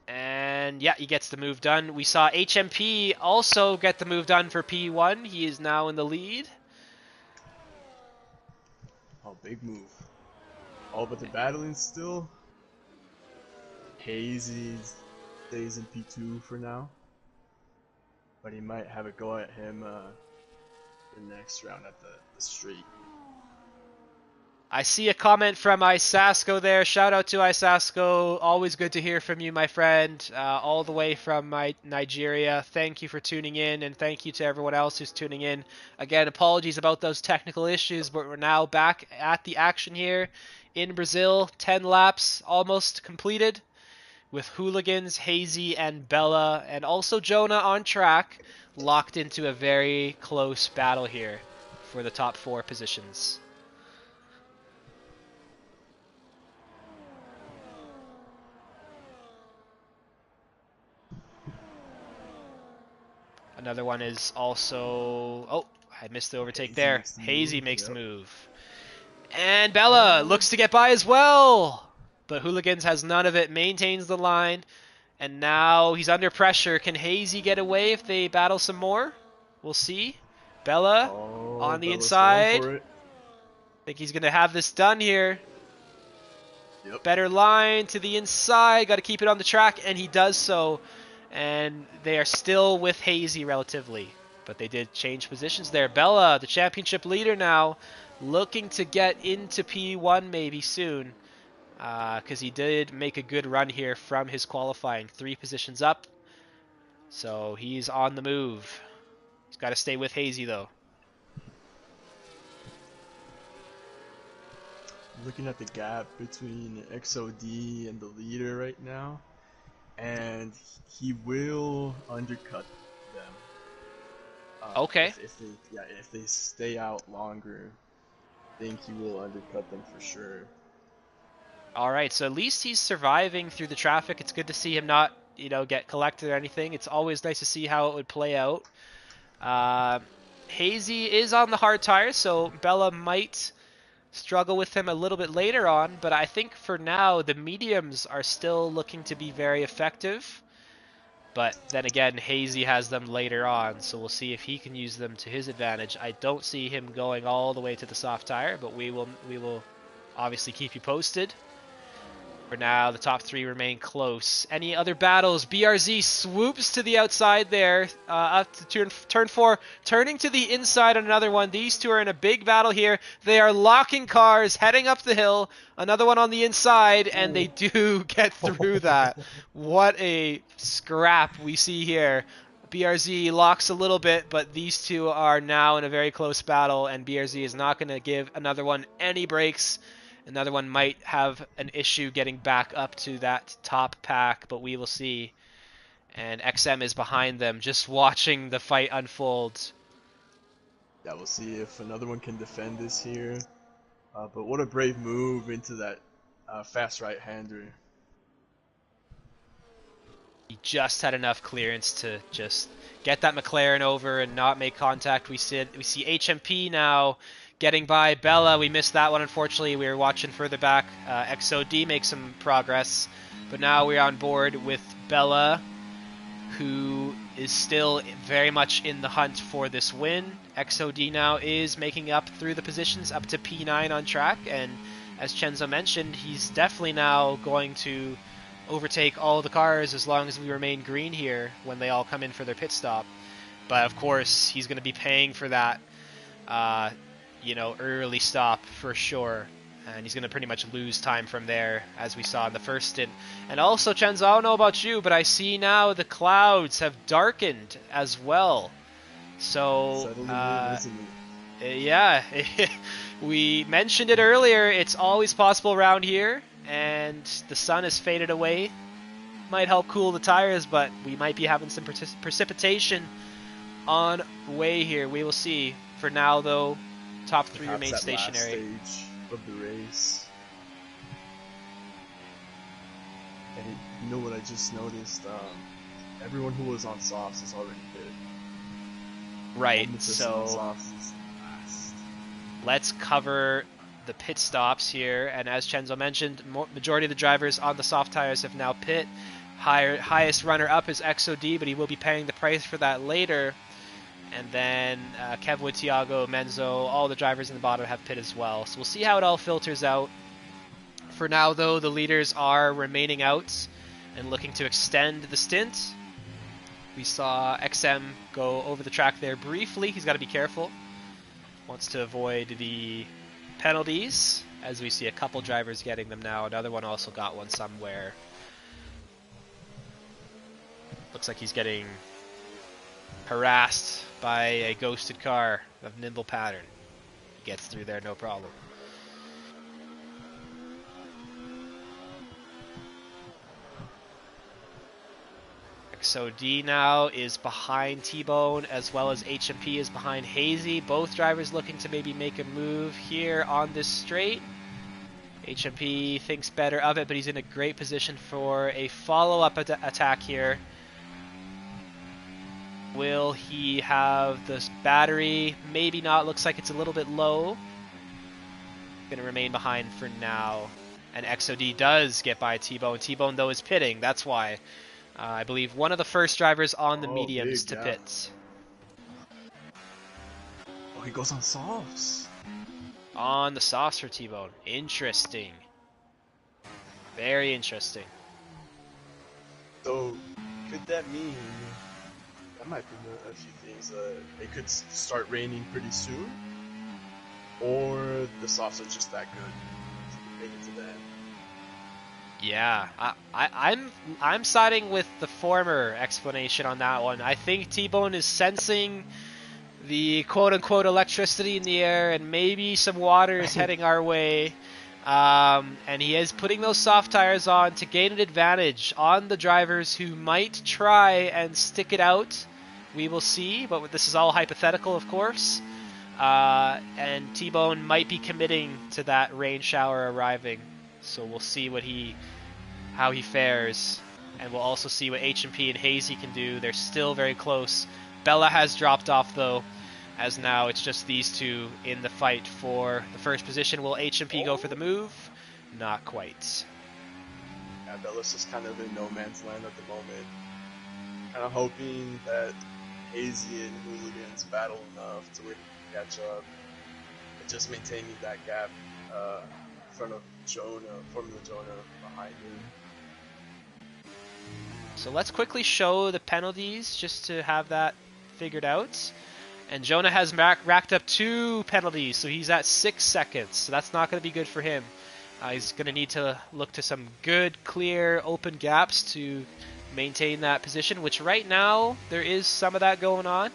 And yeah, he gets the move done. We saw HMP also get the move done for P1. He is now in the lead. Oh, big move. Oh, but they're battling still. Hazy stays in P2 for now. But he might have a go at him the next round at the street. I see a comment from Isasco there. Shout out to Isasco. Always good to hear from you, my friend. All the way from Nigeria. Thank you for tuning in, and thank you to everyone else who's tuning in. Again, apologies about those technical issues, but we're now back at the action here in Brazil. 10 laps almost completed, with Hooligans, Hazy, and Bella, and also Jonah on track, locked into a very close battle here for the top 4 positions. Another one is also... Oh, I missed the overtake there. Hazy makes the move. And Bella looks to get by as well. But Hooligans has none of it, maintains the line. And now he's under pressure. Can Hazy get away if they battle some more? We'll see. Bella on the inside. I think he's going to have this done here. Yep. Better line to the inside. Got to keep it on the track, and he does so. And they are still with Hazy relatively, but they did change positions there. Bella, the championship leader now, looking to get into P1 maybe soon, because he did make a good run here from his qualifying. 3 positions up, so he's on the move. He's got to stay with Hazy though. Looking at the gap between XOD and the leader right now, and he will undercut them. Okay. If they stay out longer, I think he will undercut them for sure. All right, so at least he's surviving through the traffic. It's good to see him not, get collected or anything. It's always nice to see how it would play out. Hazy is on the hard tire, so Bella might struggle with him a little bit later on, but I think for now the mediums are still looking to be very effective. But then again, Hazy has them later on, so we'll see if he can use them to his advantage. I don't see him going all the way to the soft tire, but we will obviously keep you posted. For now, the top 3 remain close. Any other battles? BRZ swoops to the outside there, up to turn 4, turning to the inside on another one. These two are in a big battle here. They are locking cars, heading up the hill. Another one on the inside, and they do get through that. What a scrap we see here. BRZ locks a little bit, but these two are now in a very close battle, and BRZ is not going to give another one any breaks. Another one might have an issue getting back up to that top pack, but we will see. And XM is behind them, just watching the fight unfold. Yeah, we'll see if another one can defend this here. But what a brave move into that fast right-hander. He just had enough clearance to just get that McLaren over and not make contact. We see HMP now getting by Bella. We missed that one, unfortunately. We were watching further back. XOD makes some progress. But now we're on board with Bella, who is still very much in the hunt for this win. XOD now is making up through the positions up to P9 on track. And as Chenzo mentioned, he's definitely now going to overtake all the cars as long as we remain green here when they all come in for their pit stop. But of course, he's going to be paying for that early stop for sure, and he's going to pretty much lose time from there, as we saw in the first stint. And also, Chenzo, I don't know about you, but I see now the clouds have darkened as well. So, Yeah, we mentioned it earlier. It's always possible around here, and the sun has faded away. Might help cool the tires, but we might be having some precipitation on way here. We will see. For now, though, top three Perhaps remain that stationary. last stage of the race. And you know what I just noticed? Everyone who was on softs is already pit. Right, Only person so on softs is last. let's cover the pit stops here. And as Chenzo mentioned, majority of the drivers on the soft tires have now pit. Highest runner-up is XOD, but he will be paying the price for that later. And then Kevin, Tiago, Menzo, all the drivers in the bottom have pit as well. So we'll see how it all filters out. For now, though, the leaders are remaining out and looking to extend the stint. We saw XM go over the track there briefly. He's got to be careful. Wants to avoid the penalties, as we see a couple drivers getting them now. Another one also got one somewhere. Looks like he's getting harassed by a ghosted car of nimble pattern. Gets through there, no problem. XOD now is behind T-Bone, as well as HMP is behind Hazy. Both drivers looking to maybe make a move here on this straight. HMP thinks better of it, but he's in a great position for a follow-up attack here. Will he have this battery? Maybe not. Looks like it's a little bit low. Going to remain behind for now. And XOD does get by T-Bone. T-Bone, though, is pitting. That's why. I believe one of the first drivers on the mediums to pit. Oh, he goes on softs. On the softs for T-Bone. Interesting. Very interesting. So, could that mean... That might be a few things. It could start raining pretty soon. Or the softs are just that good to make it to the end. Yeah, I'm siding with the former explanation on that one. I think T-Bone is sensing the quote-unquote electricity in the air, and maybe some water is heading our way. And he is putting those soft tires on to gain an advantage on the drivers who might try and stick it out. We will see, but this is all hypothetical, of course. And T-Bone might be committing to that rain shower arriving. So we'll see how he fares, and we'll also see what HMP and Hazy can do. They're still very close. Bella has dropped off though, as now it's just these two in the fight for the first position. Will HMP go for the move? Not quite. Yeah, Bella's just kind of in no man's land at the moment. Kind of hoping that Hazy and Hooligans battle enough to where he can catch up. And just maintaining that gap in front of Formula Jonah behind him. So let's quickly show the penalties just to have that figured out. And Jonah has racked up 2 penalties, so he's at 6 seconds. So that's not going to be good for him. He's going to need to look to some good, clear, open gaps to maintain that position, which right now there is some of that going on.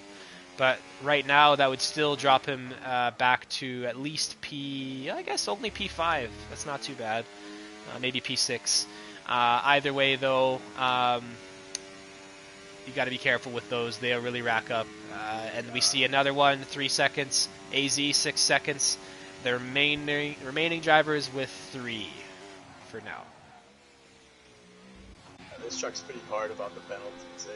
But right now that would still drop him back to at least I guess only P5. That's not too bad. Maybe P6. Either way, though, you got to be careful with those. They'll really rack up. And we see another one, 3 seconds. AZ, 6 seconds. The remaining drivers with 3 for now. This track's pretty hard about the penalties, eh?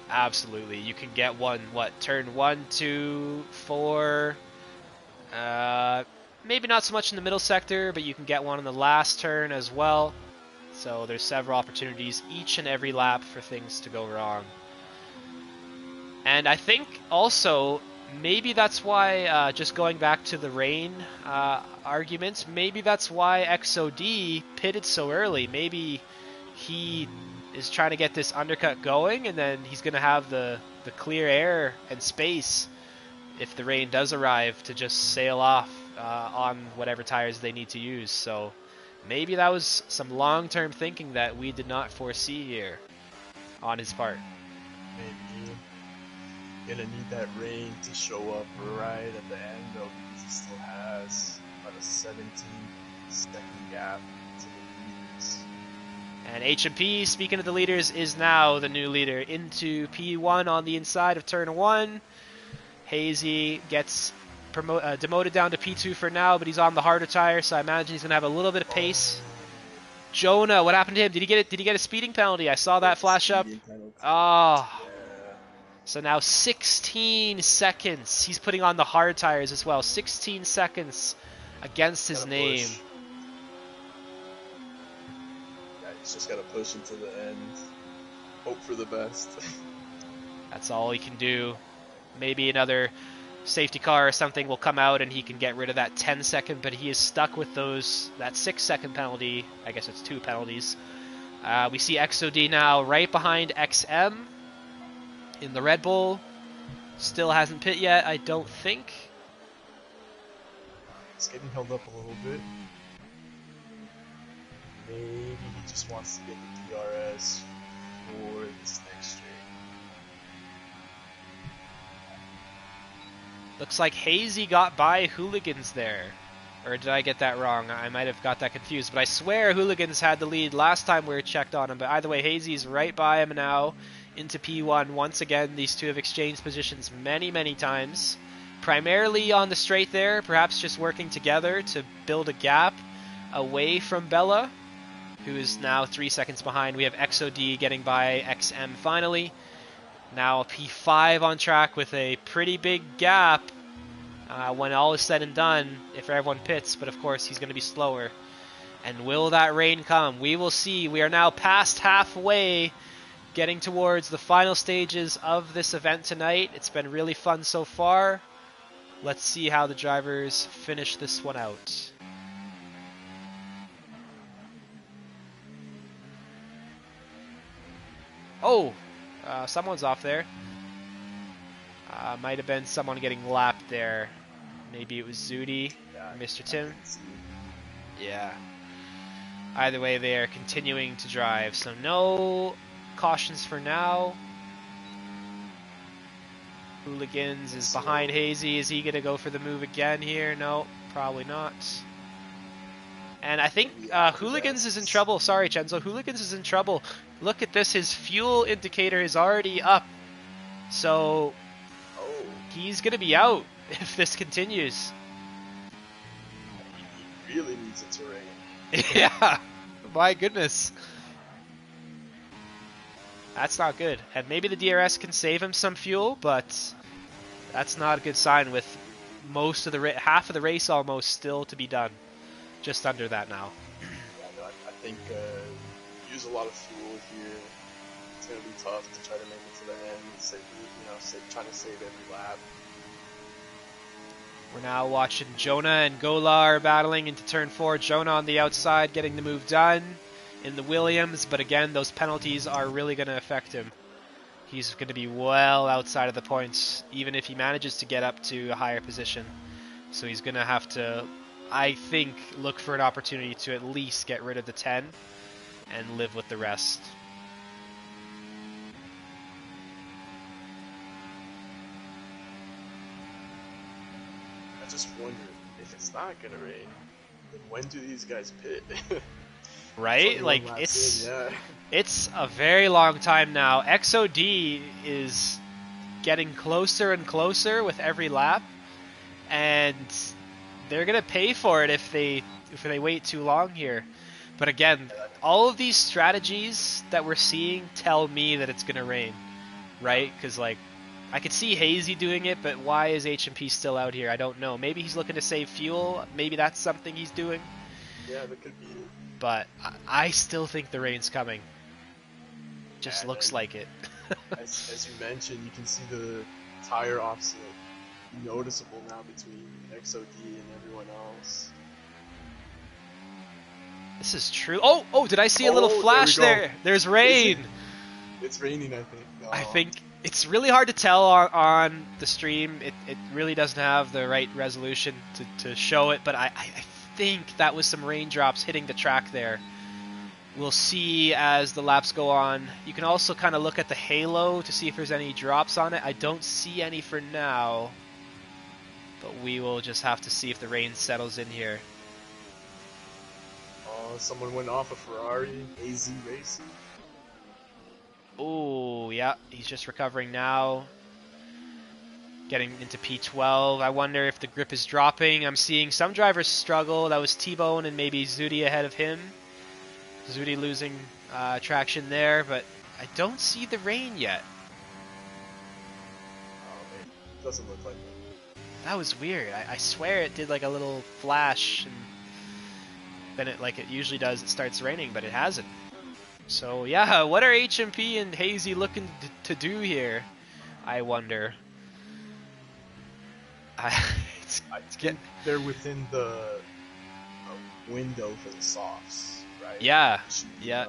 Absolutely. You can get one, turn 1, 2, 4. Maybe not so much in the middle sector, but you can get one on the last turn as well. So there's several opportunities each and every lap for things to go wrong. And I think also, maybe that's why, just going back to the rain arguments, maybe that's why XOD pitted so early. Maybe he is trying to get this undercut going, and then he's going to have the clear air and space if the rain does arrive to just sail off on whatever tires they need to use. So maybe that was some long-term thinking that we did not foresee here on his part. Maybe. gonna need that rain to show up right at the end though, because he still has about a 17-second gap to the leaders. And HMP, speaking of the leaders, is now the new leader into P1 on the inside of turn 1. Hazy gets demoted down to P2 for now, but he's on the harder tire, so I imagine he's going to have a little bit of pace. Jonah, what happened to him? Did he get a speeding penalty? I saw that flash up. Oh. Yeah. So now 16 seconds. He's putting on the hard tires as well. 16 seconds against his name. Yeah, he's just got to push into the end. Hope for the best. That's all he can do. Maybe another safety car or something will come out and he can get rid of that 10-second, but he is stuck with that 6-second penalty. I guess it's 2 penalties. We see XOD now right behind XM in the Red Bull. Still hasn't pit yet, I don't think. He's getting held up a little bit. Maybe he just wants to get the DRS for this next straight. Looks like Hazy got by Hooligans there. Or did I get that wrong? I might have got that confused. But I swear Hooligans had the lead last time we were checked on him. But either way, Hazy's right by him now into P1. Once again, these two have exchanged positions many, many times. Primarily on the straight there. Perhaps just working together to build a gap away from Bella, who is now 3 seconds behind. We have XOD getting by XM finally. Now P5 on track with a pretty big gap when all is said and done if everyone pits, but of course he's going to be slower. And will that rain come? We will see. We are now past halfway, getting towards the final stages of this event tonight. It's been really fun so far. Let's see how the drivers finish this one out. Oh! Someone's off there. Might have been someone getting lapped there. Maybe it was Zudi, or Mr. Tim. Yeah. Either way, they are continuing to drive, so no cautions for now. Hooligans is behind Hazy. Is he going to go for the move again here? No, probably not. And I think Hooligans is in trouble. Sorry, Chenzo. Hooligans is in trouble. Look at this. His fuel indicator is already up. So he's going to be out if this continues. He really needs it to rain. Yeah. My goodness. That's not good. And maybe the DRS can save him some fuel, but that's not a good sign with most of the half of the race almost still to be done. Just under that now. Yeah, no, I think use a lot of fuel here. It's going to be tough to try to make it to the end. Trying to save every lap. We're now watching Jonah and Golar battling into turn 4. Jonah on the outside getting the move done in the Williams, but again, those penalties are really going to affect him. He's going to be well outside of the points, even if he manages to get up to a higher position. So he's going to have to, I think, look for an opportunity to at least get rid of the 10 and live with the rest. I just wonder, if it's not going to rain, then when do these guys pit? Right? Like, it's a very long time now. XOD is getting closer and closer with every lap, and they're gonna pay for it if they wait too long here. But again, all of these strategies that we're seeing tell me that it's gonna rain, right? Because like, I could see Hazy doing it, but why is HMP still out here? I don't know. Maybe he's looking to save fuel. Maybe that's something he's doing. Yeah, that could be it. But I still think the rain's coming. Just looks like it. as you mentioned, you can see the tire offset noticeable now between XOD and everyone else. This is true. Oh, did I see a little flash there? There's rain. It's raining, I think. No. I think it's really hard to tell on the stream. It really doesn't have the right resolution to show it, but I think that was some raindrops hitting the track there. we'll see as the laps go on. You can also kind of look at the halo to see if there's any drops on it. I don't see any for now, but we will just have to see if the rain settles in here. Someone went off a Ferrari, AZ Racing. Oh, yeah, he's just recovering now. Getting into P12. I wonder if the grip is dropping. I'm seeing some drivers struggle. That was T-Bone and maybe Zudi ahead of him. Zudi losing traction there, but I don't see the rain yet. Oh, it doesn't look like that. That was weird. I swear it did like a little flash, and then it, like it usually does, it starts raining, but it hasn't. So yeah, what are HMP and Hazy looking to do here? I wonder. It's getting, they're within the window for the softs, right? Yeah, yeah.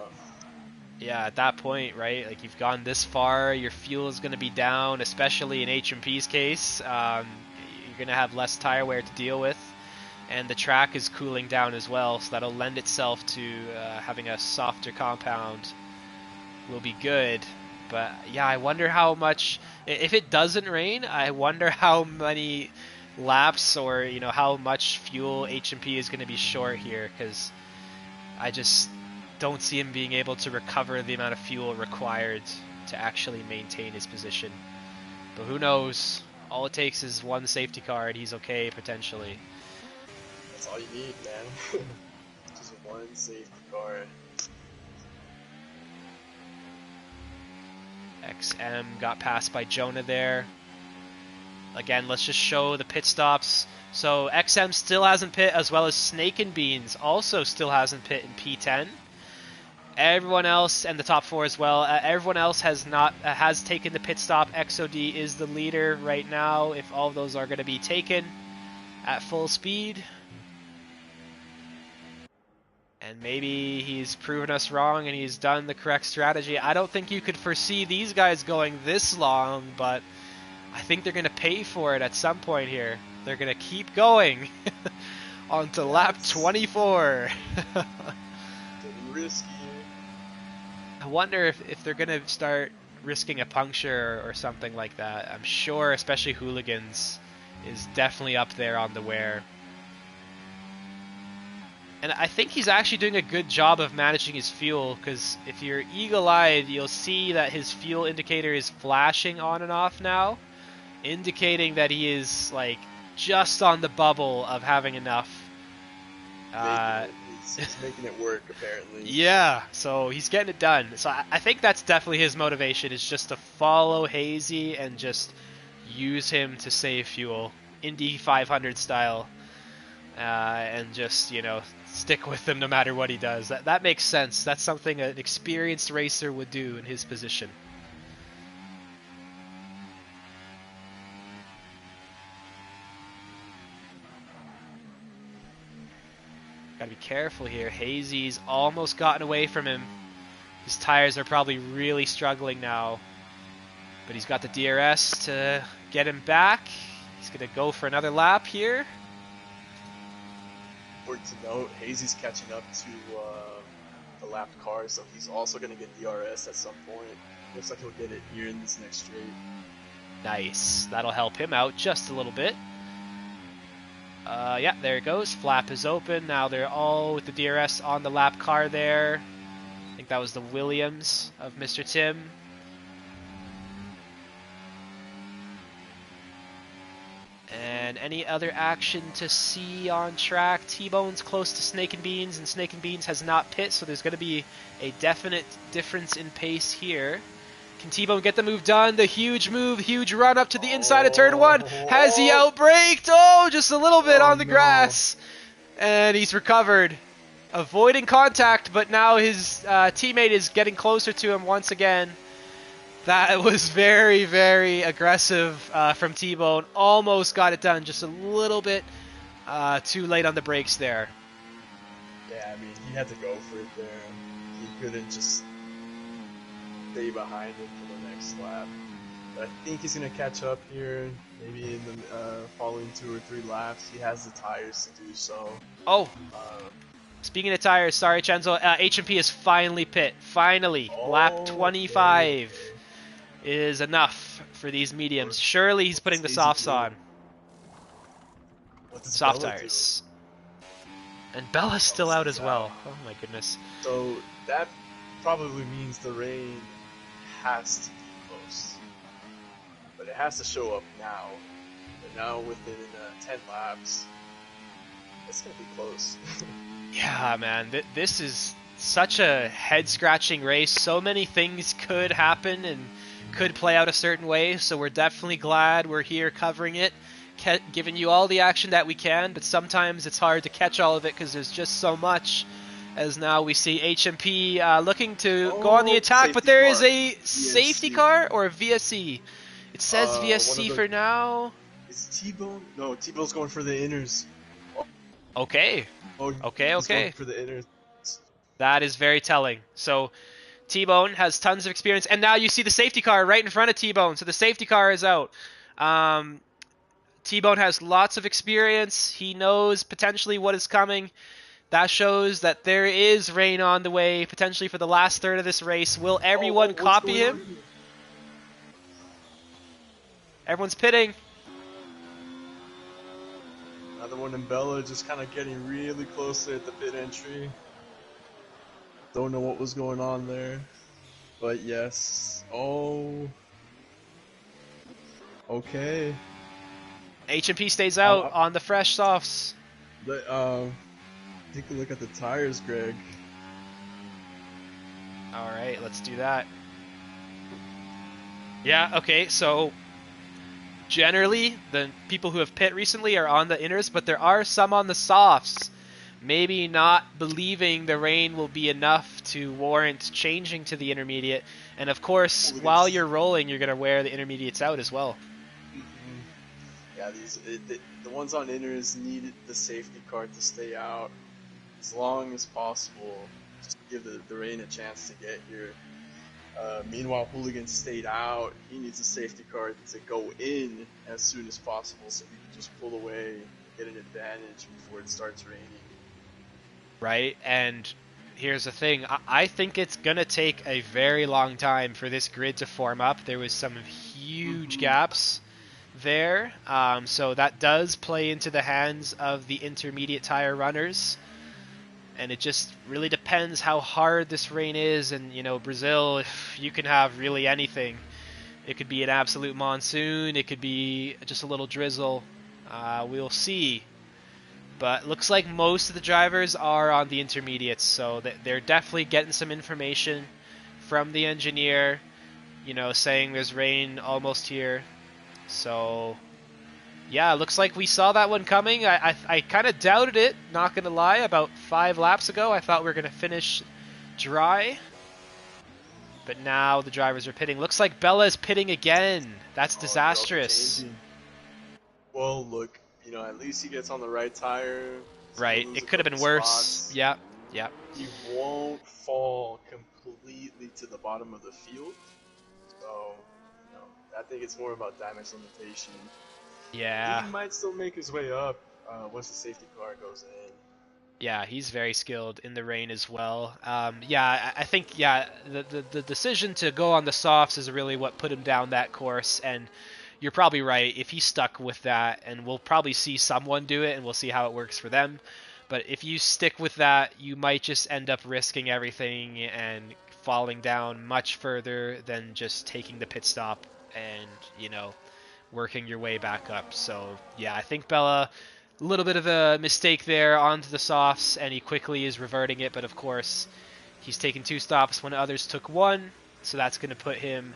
Yeah, at that point, right, like you've gone this far, your fuel is going to be down, especially in HMP's case. You're going to have less tire wear to deal with, and the track is cooling down as well, so that'll lend itself to having a softer compound will be good. But yeah, I wonder how much, if it doesn't rain, I wonder how many laps or, you know, how much fuel HMP is going to be short here, because I just don't see him being able to recover the amount of fuel required to actually maintain his position. But who knows? All it takes is one safety car and he's okay, potentially. That's all you need, man. Just one safety car. XM got passed by Jonah there. Again, let's just show the pit stops. So XM still hasn't pit, as well as Snake and Beans also still hasn't pit in P10. Everyone else, and the top four as well, everyone else has not has taken the pit stop. XOD is the leader right now, if all of those are going to be taken at full speed. And maybe he's proven us wrong and he's done the correct strategy. I don't think you could foresee these guys going this long, but I think they're going to pay for it at some point here. They're going to keep going on to lap 24. Getting risky. I wonder if they're going to start risking a puncture or something like that. I'm sure, especially Hooligans is definitely up there on the wear. And I think he's actually doing a good job of managing his fuel, because if you're eagle-eyed, you'll see that his fuel indicator is flashing on and off now, indicating that he is like just on the bubble of having enough. He's making it work, apparently. Yeah, so he's getting it done. So I think that's definitely his motivation, is just to follow Hazy and just use him to save fuel, Indy 500 style, and just, you know, stick with him no matter what he does. That makes sense. That's something an experienced racer would do in his position. Gotta be careful here. Hazy's almost gotten away from him. His tires are probably really struggling now. But he's got the DRS to get him back. He's gonna go for another lap here. Important to note, Hazy's catching up to the lapped car, so he's also gonna get DRS at some point. Looks like he'll get it here in this next straight. Nice. That'll help him out just a little bit. Yeah, there it goes. Flap is open. Now they're all with the DRS on the lap car there. I think that was the Williams of Mr. Tim. And any other action to see on track? T-Bone's close to Snake and Beans, and Snake and Beans has not pit, so there's going to be a definite difference in pace here. Can T-Bone get the move done? The huge move, huge run up to the inside of turn one. Has he outbraked? Oh, just a little bit on the grass. And he's recovered. Avoiding contact, but now his teammate is getting closer to him once again. That was very, very aggressive from T-Bone. Almost got it done, just a little bit too late on the brakes there. Yeah, I mean, he had to go for it there. He couldn't just stay behind him for the next lap. But I think he's going to catch up here, maybe in the following 2 or 3 laps. He has the tires to do so. Oh, Speaking of tires, sorry, Chenzo, H&P is finally pit. Finally. Lap 25 is enough for these mediums. Surely he's putting the softs on. What does Soft Bella tires. And Bella's still out as well. Oh my goodness. So that probably means the rain has to be close. But it has to show up now. And now within 10 laps, it's going to be close. Yeah, man. This is such a head-scratching race. So many things could happen and could play out a certain way. So we're definitely glad we're here covering it, giving you all the action that we can. But sometimes it's hard to catch all of it because there's just so much. As now we see H&P looking to go on the attack, but there is a safety car or a VSC. It says VSC for now. Is T-Bone? No, T-Bone's going for the inners. Okay. Okay. Going for the inners. That is very telling. So T-Bone has tons of experience, and now you see the safety car right in front of T-Bone. So the safety car is out. T-Bone has lots of experience. He knows potentially what is coming. That shows that there is rain on the way, potentially for the last third of this race. Will everyone copy him? Everyone's pitting. Another one in Bella just kind of getting really close at the pit entry. Don't know what was going on there. But yes. Oh. Okay. H&P stays out on the fresh softs. Take a look at the tires, Greg. Alright, let's do that. Yeah, okay, so generally, the people who have pit recently are on the inners, but there are some on the softs. Maybe not believing the rain will be enough to warrant changing to the intermediate. And of course, while you're rolling, you're going to wear the intermediates out as well. Mm-hmm. Yeah, the ones on inners needed the safety car to stay out as long as possible, just to give the rain a chance to get here. Meanwhile, Hooligan stayed out. He needs a safety car to go in as soon as possible so he can just pull away and get an advantage before it starts raining. Right, and here's the thing. I think it's going to take a very long time for this grid to form up. There was some huge gaps there, so that does play into the hands of the intermediate tire runners. And it just really depends how hard this rain is. And, you know, Brazil, if you can have really anything. It could be an absolute monsoon. It could be just a little drizzle. We'll see. But looks like most of the drivers are on the intermediates. So they're definitely getting some information from the engineer, you know, saying there's rain almost here. So yeah, looks like we saw that one coming. I kind of doubted it, not going to lie. About 5 laps ago, I thought we were going to finish dry. But now the drivers are pitting. Looks like Bella is pitting again. That's disastrous. Well, look, you know, at least he gets on the right tire. Right, it could have been worse. Spots. Yeah. He won't fall completely to the bottom of the field. So, you know, I think it's more about damage limitation. Yeah. He might still make his way up once the safety car goes in. Yeah, he's very skilled in the rain as well. Yeah, I think the decision to go on the softs is really what put him down that course, and you're probably right. If he stuck with that, and we'll probably see someone do it, and we'll see how it works for them. But if you stick with that, you might just end up risking everything and falling down much further than just taking the pit stop and, you know, working your way back up. So yeah, I think Bella, a little bit of a mistake there onto the softs, and he quickly is reverting it. But of course, he's taken 2 stops when others took 1, so that's going to put him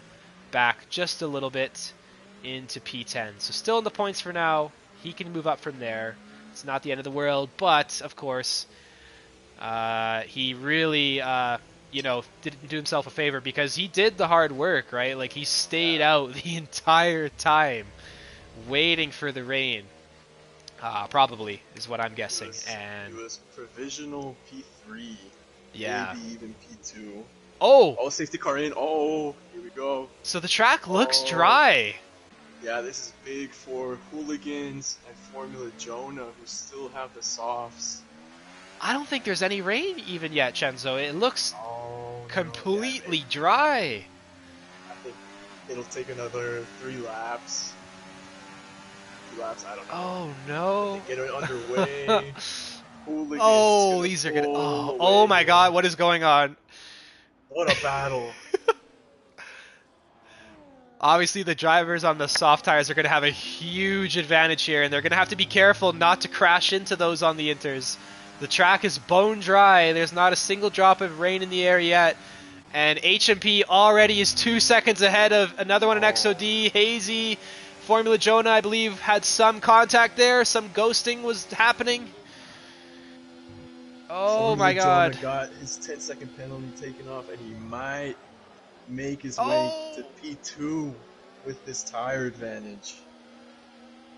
back just a little bit into P10. So still in the points for now. He can move up from there. It's not the end of the world, but of course, he really you know, didn't do himself a favor because he did the hard work, right? Like, he stayed out the entire time waiting for the rain. Probably is what I'm guessing. And he was provisional P3. Yeah. Maybe even P2. Oh, safety car in. Oh, here we go. So the track looks dry. Yeah, this is big for Hooligans and Formula Jonah, who still have the softs. I don't think there's any rain even yet, Chenzo. It looks completely Yeah, dry. I think it'll take another 3 laps. 2 laps, I don't know. Oh no. They get it underway. Hooligans Oh, gonna these are gonna. pull Oh away my here. God, what is going on? What a battle. Obviously, the drivers on the soft tires are going to have a huge advantage here, and they're going to have to be careful not to crash into those on the inters. The track is bone dry. There's not a single drop of rain in the air yet. And HMP already is 2 seconds ahead of another one in XOD. Hazy, Formula Jonah, I believe, had some contact there. Some ghosting was happening. Oh my God. Jonah got his 10-second penalty taken off, and he might make his way Oh. to P2 with this tire advantage.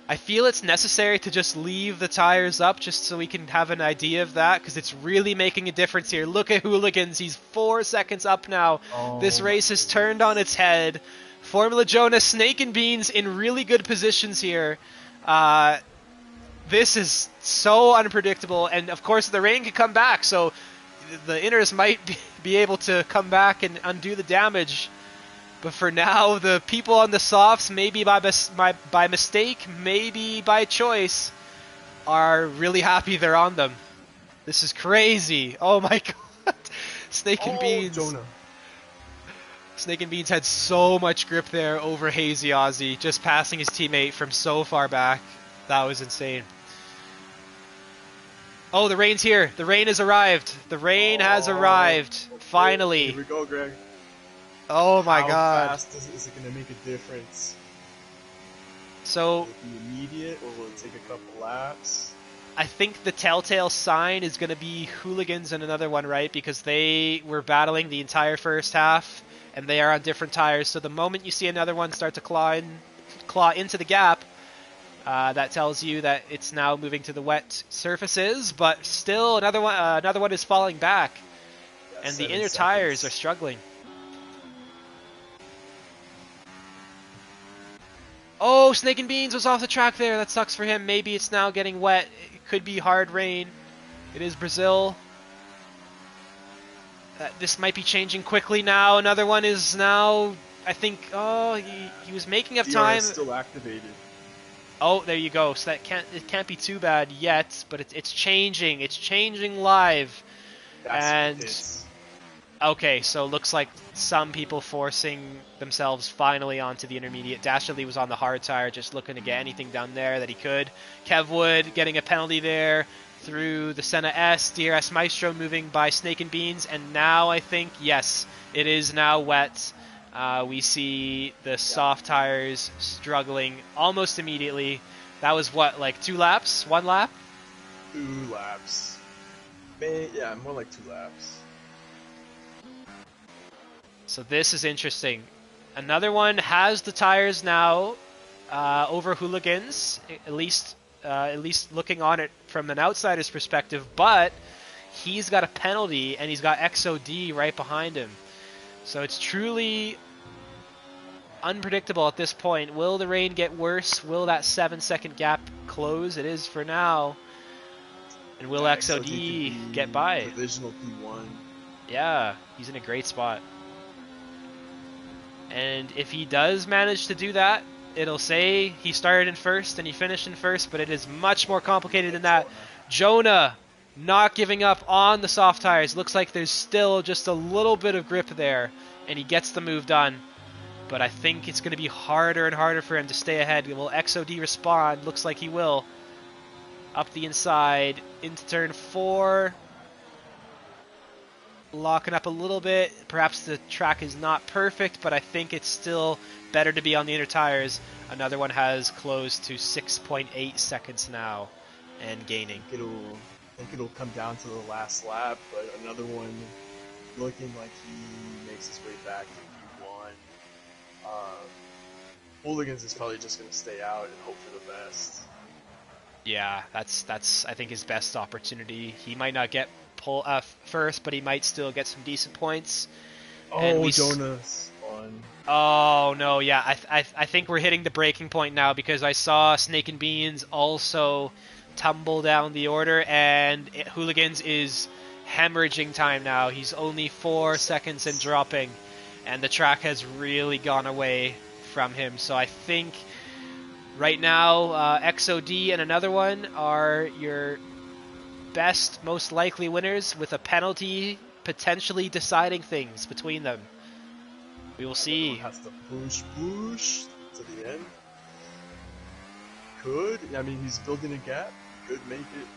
I feel it's necessary to just leave the tires up just so we can have an idea of that, because it's really making a difference here. Look at Hooligans. He's 4 seconds up now. This race has turned on its head. Formula Jonah, Snake and Beans in really good positions here. This is so unpredictable, and of course the rain could come back, so the inners might be able to come back and undo the damage. But for now, the people on the softs, maybe by mistake, maybe by choice, are really happy they're on them. This is crazy. Oh my God. Snake and Beans. Jonah. Snake and Beans had so much grip there over Hazy Ozzy, just passing his teammate from so far back. That was insane. Oh, the rain's here. The rain has arrived. The rain has arrived. Finally. Here we go, Greg. Oh my God. How fast is it going to make a difference? So, Will it be immediate, or will it take a couple laps? I think the telltale sign is going to be Hooligans and another one, right? Because they were battling the entire first half, and they are on different tires. So the moment you see another one start to claw into the gap, that tells you that it's now moving to the wet surfaces. But still, another one is falling back, and the inner tires are struggling. Oh, Snake and Beans was off the track there. That sucks for him. Maybe it's now getting wet. It could be hard rain. It is Brazil. This might be changing quickly now. Another one is now, I think, oh, he was making up time. DRS still activated. Oh, there you go. So it can't be too bad yet, but it's changing. It's changing live. That's okay, so looks like some people forcing themselves finally onto the intermediate. Dashley was on the hard tire, just looking to get anything done there that he could. Kev Wood getting a penalty there through the Senna S. DRS Maestro moving by Snake and Beans, and now I think, yes, it is now wet. We see the soft tires struggling almost immediately. That was what, like 2 laps? 1 lap? 2 laps. Yeah, more like 2 laps. So this is interesting. Another one has the tires now over Hooligans, at least looking on it from an outsider's perspective, but he's got a penalty and he's got XOD right behind him. So it's truly unpredictable at this point. Will the rain get worse? Will that 7-second gap close? It is for now. And will XOD get by? Provisional P1. Yeah, he's in a great spot. And if he does manage to do that, it'll say he started in first and he finished in first, but it is much more complicated than that. Jonah not giving up on the soft tires. Looks like there's still just a little bit of grip there, and he gets the move done. But I think it's going to be harder and harder for him to stay ahead. Will XOD respond? Looks like he will. Up the inside, into turn 4. Locking up a little bit. Perhaps the track is not perfect, but I think it's still better to be on the inner tires. Another one has closed to 6.8 seconds now and gaining. I think it'll come down to the last lap, but another one looking like he makes his way back to P1. Hooligans is probably just going to stay out and hope for the best. Yeah, that's I think his best opportunity. He might not get first, but he might still get some decent points. Oh, Jonah's fun. Oh no, yeah, I think we're hitting the breaking point now, because I saw Snake and Beans also tumble down the order, and Hooligans is hemorrhaging time now. He's only 4 seconds and dropping, and the track has really gone away from him. So I think right now XOD and another one are your best, most likely winners, with a penalty potentially deciding things between them. We will see. Has to push to the end. Could. I mean, he's building a gap. Could make it.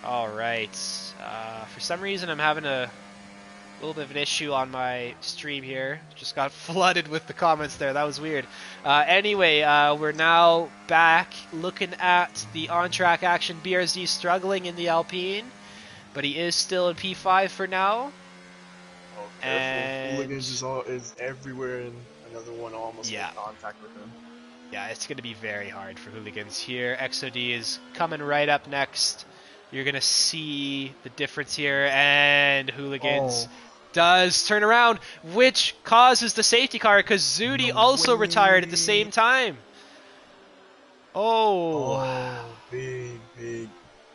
Alright. For some reason, I'm having a little bit of an issue on my stream here. Just got flooded with the comments there. That was weird. Anyway, we're now back looking at the on-track action. BRZ struggling in the Alpine, but he is still in P5 for now. Oh, careful. And Hooligans is everywhere, and another one almost in contact with him. Yeah, it's going to be very hard for Hooligans here. XOD is coming right up next. You're going to see the difference here, and Hooligans does turn around, which causes the safety car because Zudi also retired at the same time. Big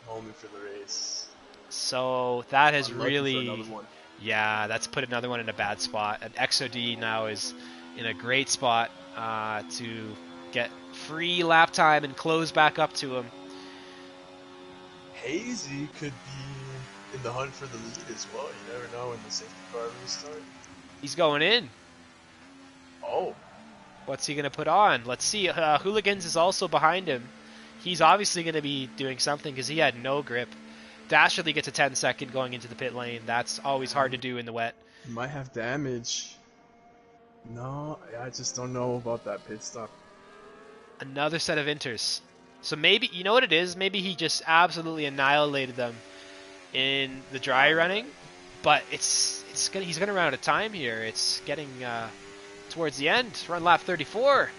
moment for the race. So that has Unlucky really, for another one. yeah, that's put another one in a bad spot. And XOD now is in a great spot to get free lap time and close back up to him. Hazy could be in the hunt for the lead as well. You never know when the safety car restart. He's going in. Oh. What's he going to put on? Let's see. Hooligans is also behind him. He's obviously going to be doing something because he had no grip. Dasherly gets a 10-second going into the pit lane. That's always hard to do in the wet. He might have damage. No, I just don't know about that pit stop. Another set of inters. So maybe, you know what it is? Maybe he just absolutely annihilated them in the dry running. But he's gonna run out of time here. It's getting towards the end. Run lap 34.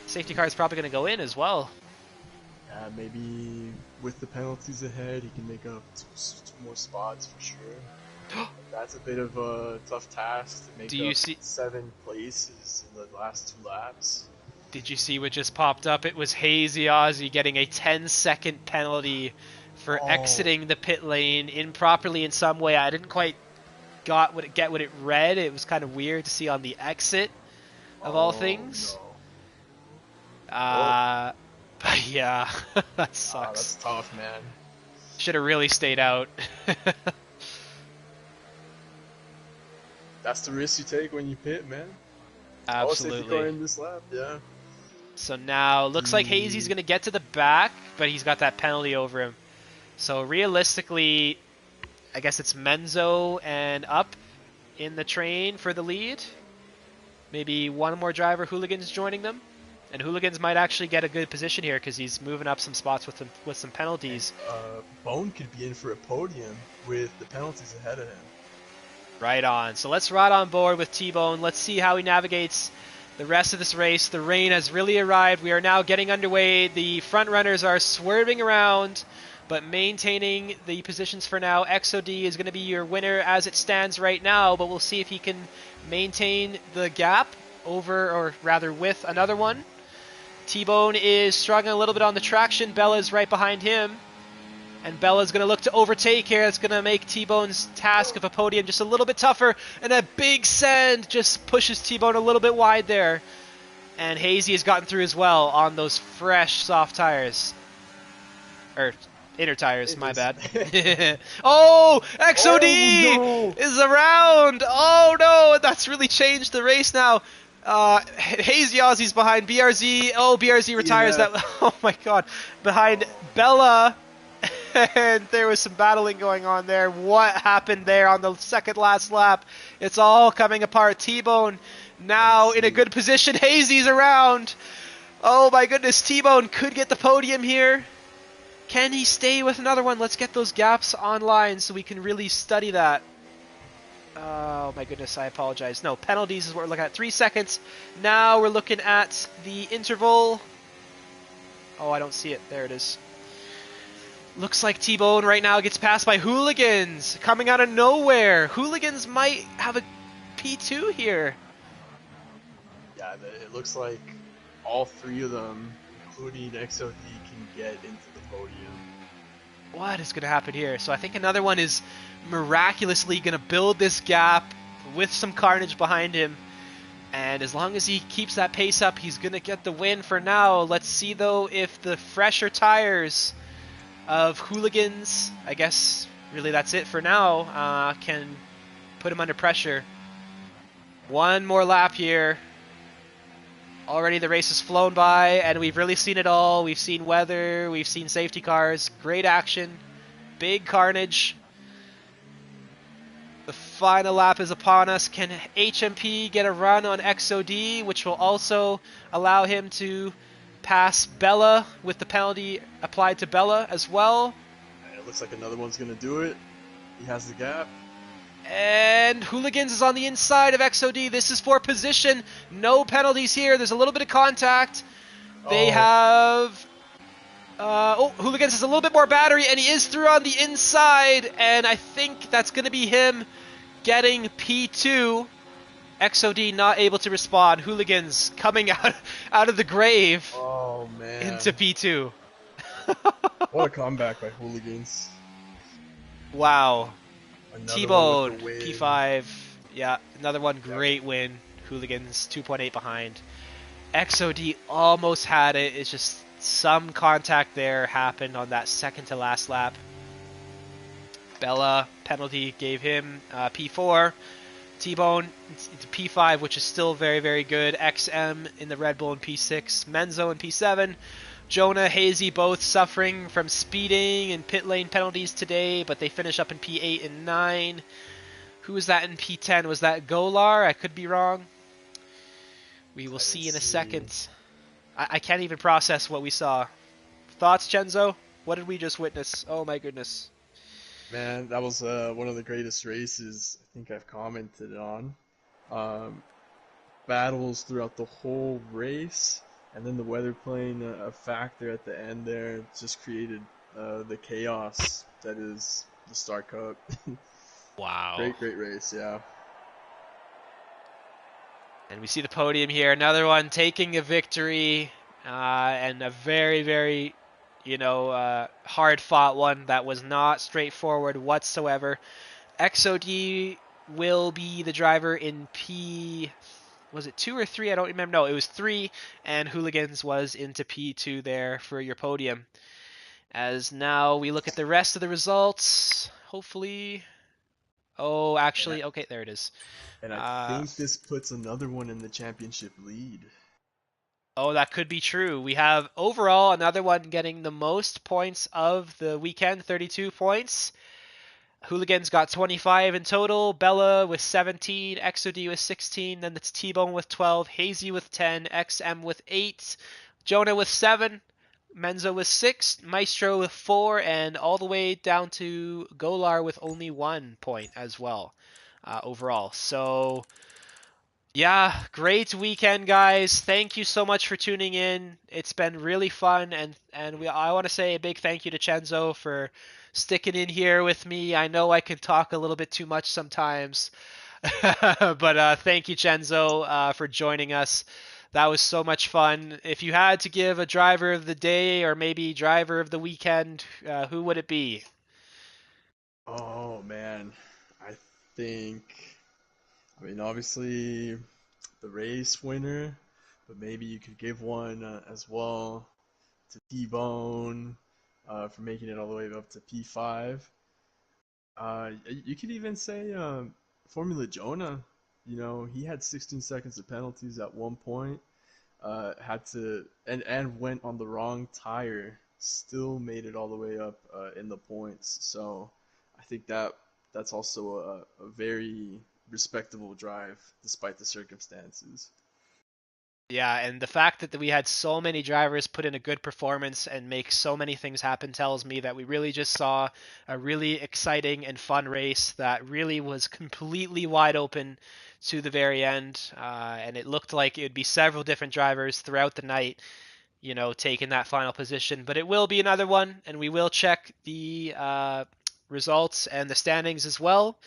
Safety car is probably gonna go in as well. Maybe with the penalties ahead, he can make up two more spots for sure. That's a bit of a tough task to make up 7 places in the last 2 laps. Did you see what just popped up? It was Hazy Ozzy getting a 10-second penalty for exiting the pit lane improperly in some way. I didn't quite get what it read. It was kind of weird to see on the exit of all things. No. But yeah, that sucks. That's tough, man. Should have really stayed out. That's the risk you take when you pit, man. Absolutely. Oh, in this lap, yeah. So now, looks like Hazy's going to get to the back, but he's got that penalty over him. So realistically, I guess it's Menzo and up in the train for the lead. Maybe one more driver, Hooligans, joining them. And Hooligans might actually get a good position here because he's moving up some spots with some penalties. Bone could be in for a podium with the penalties ahead of him. Right on. So let's ride on board with T-Bone. Let's see how he navigates the rest of this race. The rain has really arrived. We are now getting underway. The front runners are swerving around, but maintaining the positions for now. XOD is going to be your winner as it stands right now, but we'll see if he can maintain the gap over, or rather with, another one. T-Bone is struggling a little bit on the traction. Bella's right behind him. And Bella's going to look to overtake here. It's going to make T-Bone's task of a podium just a little bit tougher. And a big send just pushes T-Bone a little bit wide there. And Hazy has gotten through as well on those fresh, soft tires. Or inner tires, my bad. Oh, XOD is around. Oh, no, that's really changed the race now. Hazy Ozzy's behind BRZ. Oh, BRZ retires that. Oh, my God. Behind Bella. And there was some battling going on there. What happened there on the second last lap? It's all coming apart. T-Bone now in a good position. Hazy's around. Oh my goodness, T-Bone could get the podium here. Can he stay with another one? Let's get those gaps online so we can really study that. Oh my goodness, I apologize. No, penalties is what we're looking at. 3 seconds. Now we're looking at the interval. Oh, I don't see it. There it is. Looks like T-Bone right now gets passed by Hooligans coming out of nowhere. Hooligans might have a P2 here. yeah, it looks like all three of them, including XOD, can get into the podium. What is going to happen here? So I think another one is miraculously going to build this gap with some carnage behind him. And as long as he keeps that pace up, he's going to get the win for now. Let's see, though, if the fresher tires of Hooligans, I guess really that's it for now, can put him under pressure. One more lap here. Already the race has flown by, and we've really seen it all. We've seen weather, we've seen safety cars, great action, big carnage. The final lap is upon us. Can HMP get a run on XOD, which will also allow him to pass Bella with the penalty applied to Bella as well? And it looks like another one's going to do it. He has the gap. And Hooligans is on the inside of XOD. This is for position. No penalties here. There's a little bit of contact. They have... Hooligans has a little bit more battery, and he is through on the inside. And I think that's going to be him getting P2. XOD not able to respond. Hooligans coming out of the grave into P2. What a comeback by Hooligans. Wow. Another T-Bone, P5. Yeah, another one. Great win. Hooligans 2.8 behind. XOD almost had it. It's just some contact there happened on that second to last lap. Bella penalty gave him P4. T-Bone P5, which is still very, very good. XM in the Red Bull in P6. Menzo in P7. Jonah, Hazy both suffering from speeding and pit lane penalties today, but they finish up in P8 and 9. Who was that in P10? Was that Golar? I could be wrong. We will see in a second. I can't even process what we saw. Thoughts, Chenzo? What did we just witness? Oh my goodness. Man, that was one of the greatest races I think I've commented on. Battles throughout the whole race. And then the weather playing a factor at the end there just created the chaos that is the Star Cup. Wow. Great race, yeah. And we see the podium here. Another one taking a victory and a very, very, hard-fought one that was not straightforward whatsoever. XOD will be the driver in Was it 2 or 3? I don't remember. No, it was 3, and Hooligans was into P2 there for your podium. As now we look at the rest of the results, hopefully... Oh, actually, okay, there it is. And I think this puts another one in the championship lead. Oh, that could be true. We have overall another one getting the most points of the weekend, 32 points. Hooligans got 25 in total. Bella with 17, XOD with 16, then it's T-Bone with 12, Hazy with 10, XM with 8, Jonah with 7, Menzo with 6, Maestro with 4, and all the way down to Golar with only 1 point as well overall. So, yeah, great weekend, guys. Thank you so much for tuning in. It's been really fun, and I want to say a big thank you to Chenzo for sticking in here with me. I know I can talk a little bit too much sometimes, but thank you, Chenzo, for joining us. That was so much fun. If you had to give a driver of the day or maybe driver of the weekend, who would it be? Oh, man. I think, obviously the race winner, but maybe you could give one as well to T-Bone for making it all the way up to P5. You could even say Formula Jonah. He had 16 seconds of penalties at one point. Had to and went on the wrong tire. Still made it all the way up in the points. So I think that's also a very respectable drive despite the circumstances. Yeah, and the fact that we had so many drivers put in a good performance and make so many things happen tells me that we really just saw a really exciting and fun race that really was completely wide open to the very end. And it looked like it would be several different drivers throughout the night, taking that final position. But it will be another one, and we will check the results and the standings as well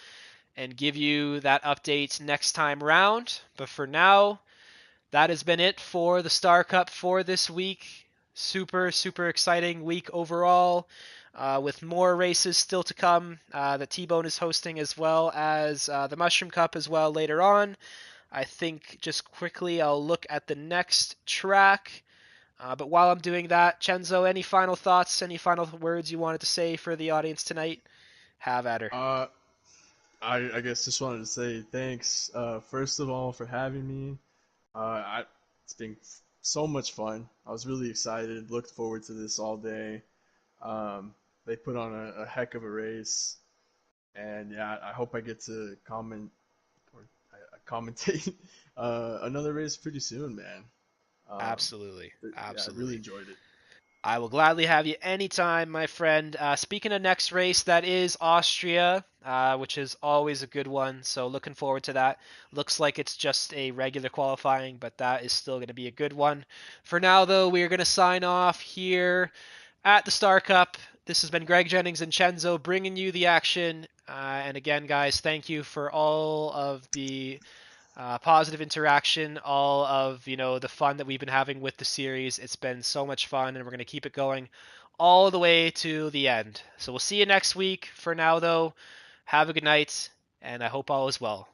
and give you that update next time round. But for now, that has been it for the Star Cup for this week. Super, super exciting week overall, with more races still to come that T-Bone is hosting, as well as the Mushroom Cup as well later on. I think just quickly I'll look at the next track. But while I'm doing that, Chenzo, any final thoughts, any final words you wanted to say for the audience tonight? Have at her. Uh, I guess just wanted to say thanks, first of all, for having me. It's been so much fun. I was really excited, looked forward to this all day. Um, they put on a heck of a race, and yeah, I hope I get to commentate another race pretty soon, man. Absolutely. Yeah, I really Absolutely. enjoyed it. I will gladly have you anytime, my friend. Speaking of next race, that is Austria, which is always a good one. So looking forward to that. Looks like it's just a regular qualifying, but that is still going to be a good one. For now, though, we are going to sign off here at the Star Cup. This has been Greg Jennings and Chenzo bringing you the action. And again, guys, thank you for all of the positive interaction, all of the fun that we've been having with the series. It's been so much fun, and we're going to keep it going all the way to the end. So we'll see you next week. For now, though, have a good night, and I hope all is well.